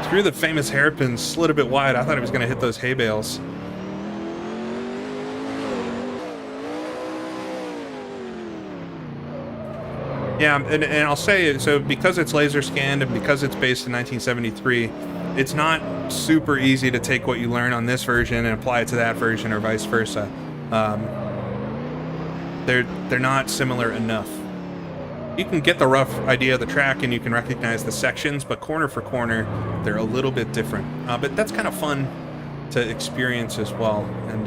Threw the famous hairpin, slid a bit wide. I thought he was going to hit those hay bales. Yeah, and I'll say, so because it's laser scanned and because it's based in 1973, it's not super easy to take what you learn on this version and apply it to that version or vice versa. They're not similar enough. You can get the rough idea of the track and you can recognize the sections, but corner for corner, they're a little bit different. But that's kind of fun to experience as well. And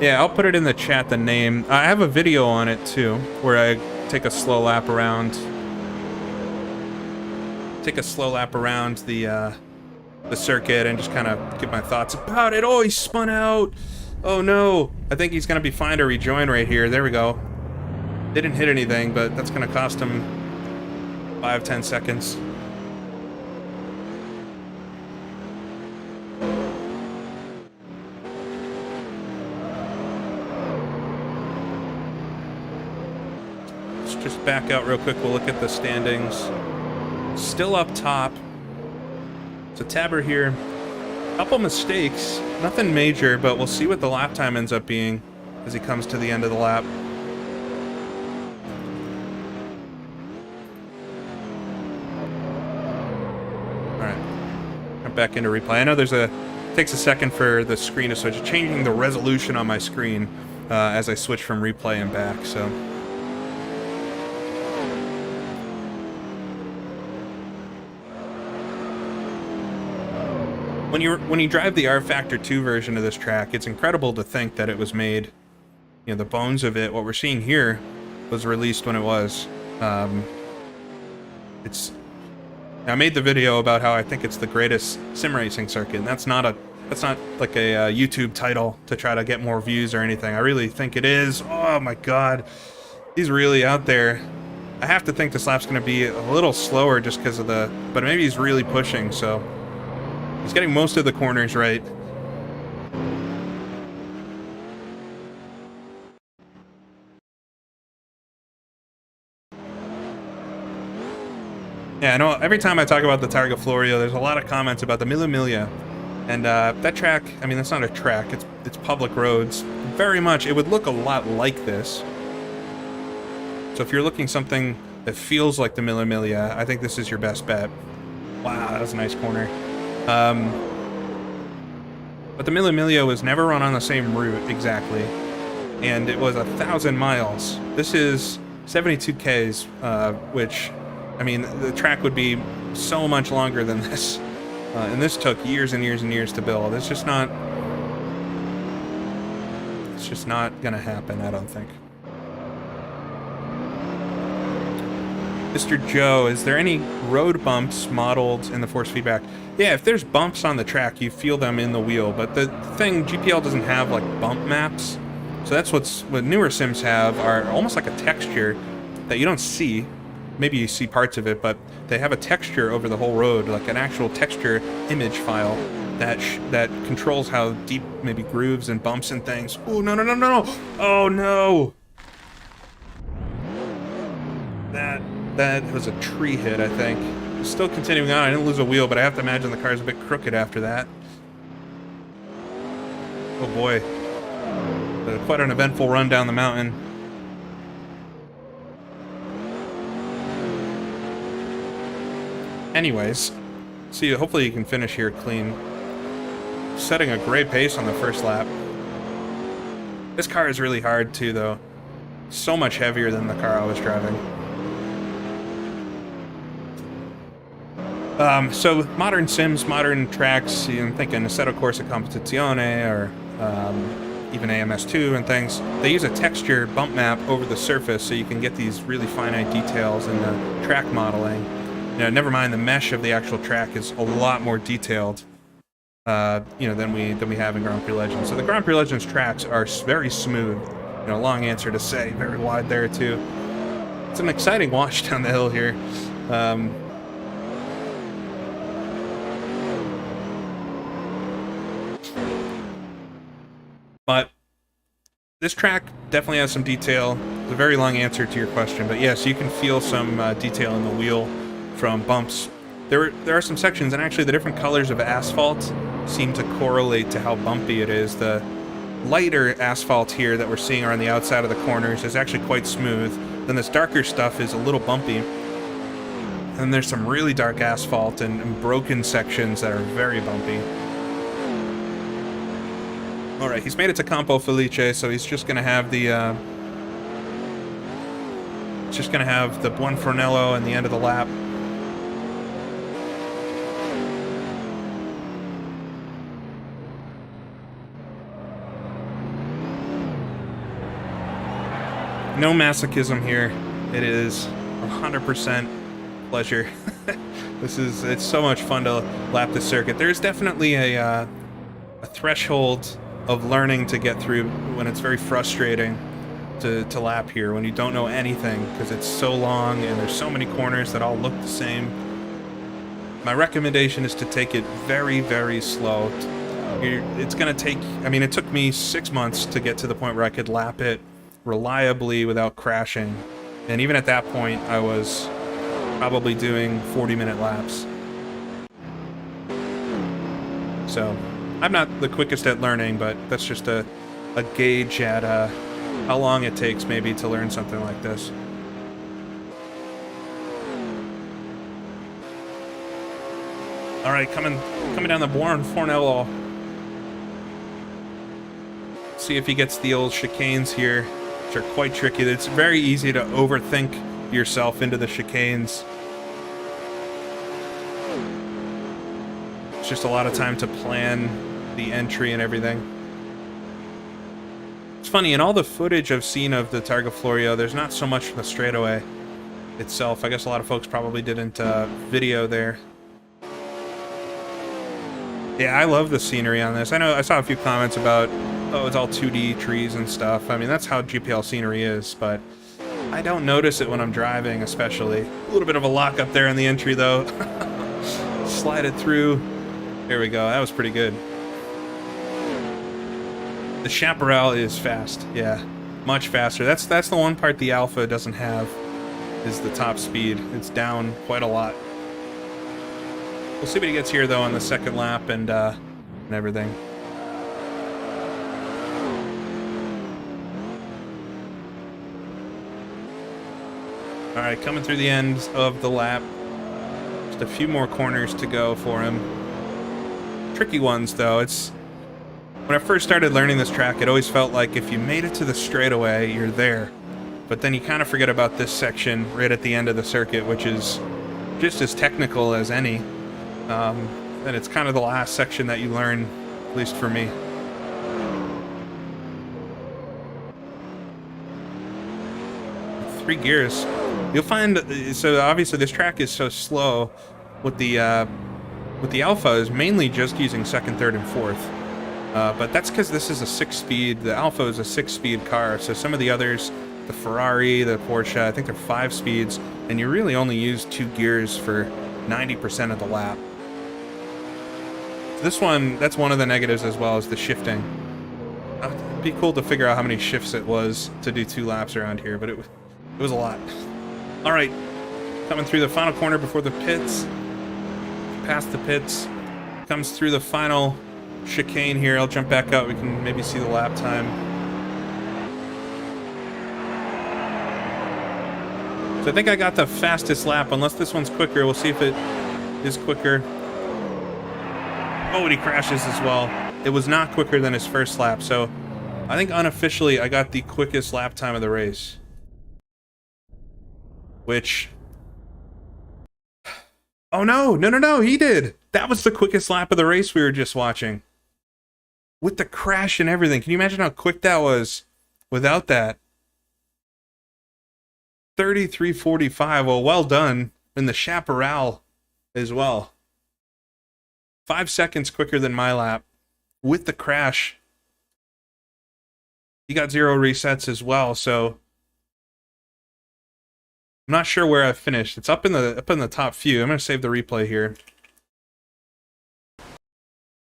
yeah, I'll put it in the chat, the name. I have a video on it too, where I take a slow lap around. The circuit and just kind of give my thoughts about it. Oh, he spun out. Oh no. I think he's gonna be fine to rejoin right here. There we go. Didn't hit anything, but that's gonna cost him 5-10 seconds. Let's just back out real quick. We'll look at the standings. Still up top. So Tabber here, couple mistakes, nothing major, but we'll see what the lap time ends up being as he comes to the end of the lap. All right, I'm back into replay. I know takes a second for the screen to switch, changing the resolution on my screen as I switch from replay and back, so. When you drive the R Factor 2 version of this track, it's incredible to think that it was made, the bones of it, what we're seeing here, was released when it was. I made the video about how I think it's the greatest sim racing circuit, and that's not like a YouTube title to try to get more views or anything. I really think it is. Oh my god, he's really out there. I have to think this lap's going to be a little slower just because of but maybe he's really pushing, so. He's getting most of the corners right. Yeah, I know every time I talk about the Targa Florio, there's a lot of comments about the Mille Miglia. And that track, I mean, that's not a track, it's public roads. Very much, it would look a lot like this. So if you're looking something that feels like the Mille Miglia, I think this is your best bet. Wow, that was a nice corner. But the Mille Miglia was never run on the same route exactly, and it was 1,000 miles. This is 72 Ks, which, I mean, the track would be so much longer than this, and this took years and years and years to build. It's just not gonna happen, I don't think. Mr. Joe, is there any road bumps modeled in the force feedback? Yeah, if there's bumps on the track, you feel them in the wheel, but the thing, GPL doesn't have like bump maps, so that's what newer sims have, are almost like a texture that you don't see. Maybe you see parts of it, but they have a texture over the whole road, like an actual texture image file that controls how deep maybe grooves and bumps and things. Oh, no, no, no, no, no. Oh, no. That was a tree hit, I think. Still continuing on. I didn't lose a wheel, but I have to imagine the car's a bit crooked after that. Oh, boy. Quite an eventful run down the mountain. Anyways, see, hopefully you can finish here clean. Setting a great pace on the first lap. This car is really hard too, though. So much heavier than the car I was driving. So modern sims, modern tracks, I'm thinking Assetto Corsa Competizione or even AMS2 and things, they use a texture bump map over the surface so you can get these really finite details in the track modeling. You know, never mind the mesh of the actual track is a lot more detailed, you know, than we have in Grand Prix Legends. So the Grand Prix Legends tracks are very smooth. You know, long answer to say, very wide there too. It's an exciting watch down the hill here. But this track definitely has some detail. It's a very long answer to your question, but yes, you can feel some detail in the wheel from bumps. There are some sections, and actually the different colors of asphalt seem to correlate to how bumpy it is. The lighter asphalt here that we're seeing around the outside of the corners is actually quite smooth. Then this darker stuff is a little bumpy. And there's some really dark asphalt and broken sections that are very bumpy. Alright, he's made it to Campo Felice, so he's just gonna have the Buon Fornello and the end of the lap. No masochism here. It is 100% pleasure. It's so much fun to lap this circuit. There's definitely a threshold of learning to get through when it's very frustrating to lap here, when you don't know anything, because it's so long and there's so many corners that all look the same. My recommendation is to take it very, very slow. It's going to take, I mean, it took me 6 months to get to the point where I could lap it reliably without crashing. And even at that point, I was probably doing 40-minute laps. So I'm not the quickest at learning, but that's just a gauge at how long it takes maybe to learn something like this. All right, coming down the Buon Fornello. See if he gets the old chicanes here, which are quite tricky. It's very easy to overthink yourself into the chicanes. It's just a lot of time to plan the entry and everything. It's funny, in all the footage I've seen of the Targa Florio, there's not so much the straightaway itself. I guess a lot of folks probably didn't video there. Yeah, I love the scenery on this. I know I saw a few comments about, oh, it's all 2D trees and stuff. I mean, that's how GPL scenery is, but I don't notice it when I'm driving, especially. A little bit of a lock up there in the entry, though. Slide it through. There we go. That was pretty good. The Chaparral is fast. Yeah, much faster. That's the one part the Alpha doesn't have, is the top speed. It's down quite a lot. We'll see what he gets here, though, on the second lap and everything. All right, coming through the end of the lap. Just a few more corners to go for him. Tricky ones, though. When I first started learning this track, it always felt like if you made it to the straightaway, you're there. But then you kind of forget about this section right at the end of the circuit, which is just as technical as any. And it's kind of the last section that you learn, at least for me. Three gears. You'll find, so obviously this track is so slow. With the Alpha is mainly just using second, third, and fourth. But that's because this is a 6-speed, the Alpha is a 6-speed car, so some of the others, the Ferrari, the Porsche, I think they're 5 speeds, and you really only use 2 gears for 90% of the lap. This one, that's one of the negatives as well, is the shifting. It'd be cool to figure out how many shifts it was to do 2 laps around here, but it was a lot. All right, coming through the final corner before the pits. Past the pits, comes through the final chicane here. I'll jump back out. We can maybe see the lap time. So I think I got the fastest lap, unless this one's quicker. We'll see if it is quicker. Oh, and he crashes as well. It was not quicker than his first lap, so I think unofficially I got the quickest lap time of the race. Which... Oh no, no, he did! That was the quickest lap of the race we were just watching. With the crash and everything. Can you imagine how quick that was without that? 33:45, well done. And the chaparral as well. 5 seconds quicker than my lap. With the crash. He got 0 resets as well, so... I'm not sure where I finished. It's up in the top few. I'm gonna save the replay here.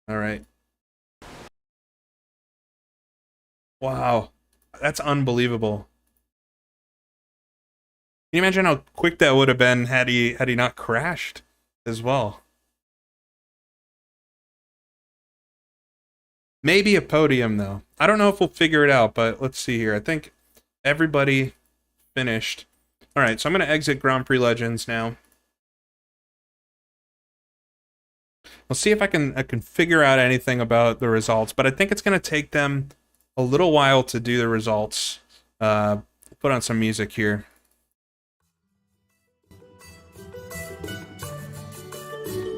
All right. Wow, that's unbelievable. Can you imagine how quick that would have been had he not crashed as well? Maybe a podium though. I don't know if we'll figure it out, but let's see here. I think everybody finished. All right, so I'm going to exit Grand Prix Legends now. We'll see if I can figure out anything about the results, but I think it's going to take them a little while to do the results. Put on some music here.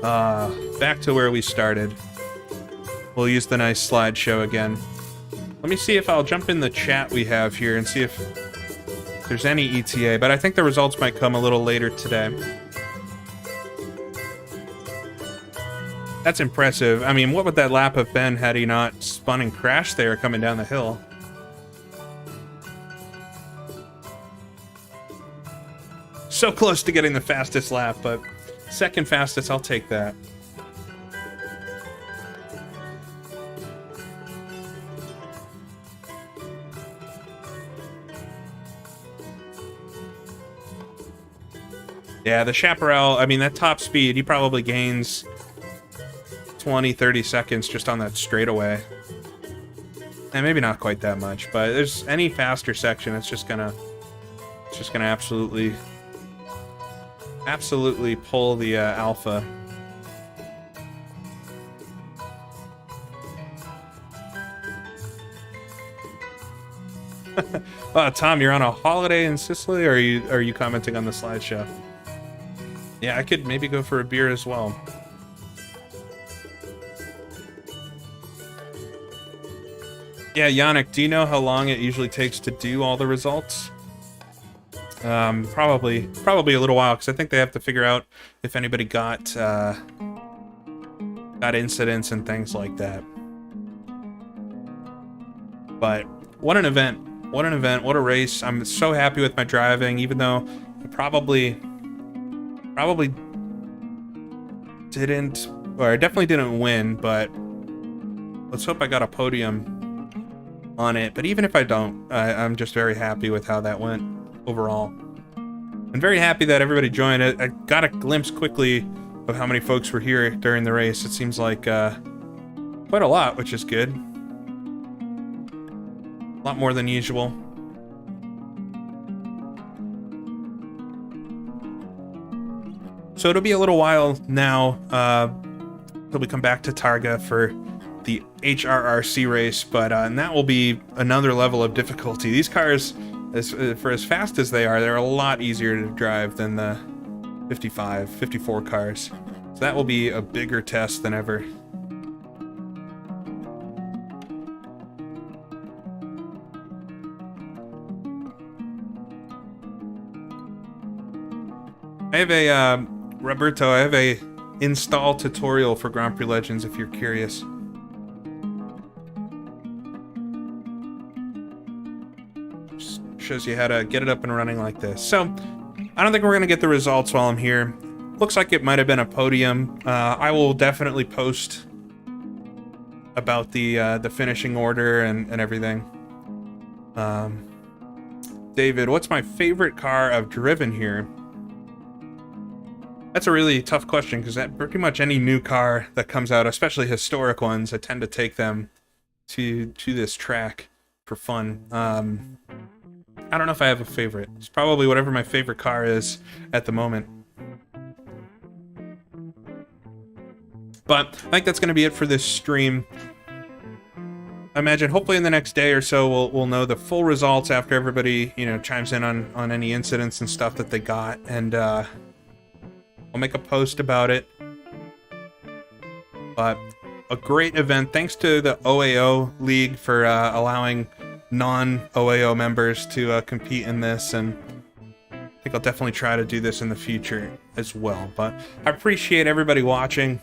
Back to where we started. We'll use the nice slideshow again. Let me see if I'll jump in the chat we have here and see if there's any ETA, but I think the results might come a little later today. That's impressive. I mean, what would that lap have been had he not spun and crashed there coming down the hill? So close to getting the fastest lap, but second fastest, I'll take that. Yeah, the chaparral, I mean, that top speed, he probably gains 20, 30 seconds just on that straightaway. And maybe not quite that much, but there's any faster section, it's just gonna absolutely pull the alpha. Tom, you're on a holiday in Sicily, or are you commenting on the slideshow? Yeah, I could maybe go for a beer as well. Yeah, Yannick, do you know how long it usually takes to do all the results? Probably a little while, because I think they have to figure out if anybody got incidents and things like that. But what an event! What an event! What a race! I'm so happy with my driving, even though I probably didn't, or I definitely didn't win, but let's hope I got a podium on it. But even if I don't, I'm just very happy with how that went overall. I'm very happy that everybody joined. I got a glimpse quickly of how many folks were here during the race. It seems like quite a lot, which is good. A lot more than usual. So it'll be a little while now till we come back to Targa for the HRRC race, but and that will be another level of difficulty. These cars, for as fast as they are, they're a lot easier to drive than the 55, 54 cars. So that will be a bigger test than ever. I have a Roberto, I have a install tutorial for Grand Prix Legends if you're curious. Just shows you how to get it up and running like this. So, I don't think we're going to get the results while I'm here. Looks like it might have been a podium. I will definitely post about the finishing order and everything. David, what's my favorite car I've driven here? That's a really tough question, because pretty much any new car that comes out, especially historic ones, I tend to take them to this track for fun. I don't know if I have a favorite. It's probably whatever my favorite car is at the moment. But I think that's going to be it for this stream. I imagine hopefully in the next day or so we'll know the full results after everybody, you know, chimes in on any incidents and stuff that they got, and I'll make a post about it. But a great event. Thanks to the oAo League for allowing non-oAo members to compete in this, and I think I'll definitely try to do this in the future as well. But I appreciate everybody watching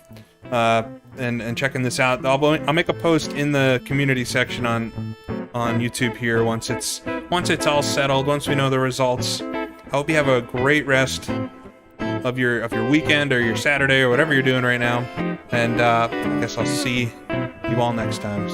and checking this out. I'll make a post in the community section on YouTube here once it's all settled, once we know the results. I hope you have a great rest of your weekend or your Saturday or whatever you're doing right now, and I guess I'll see you all next time.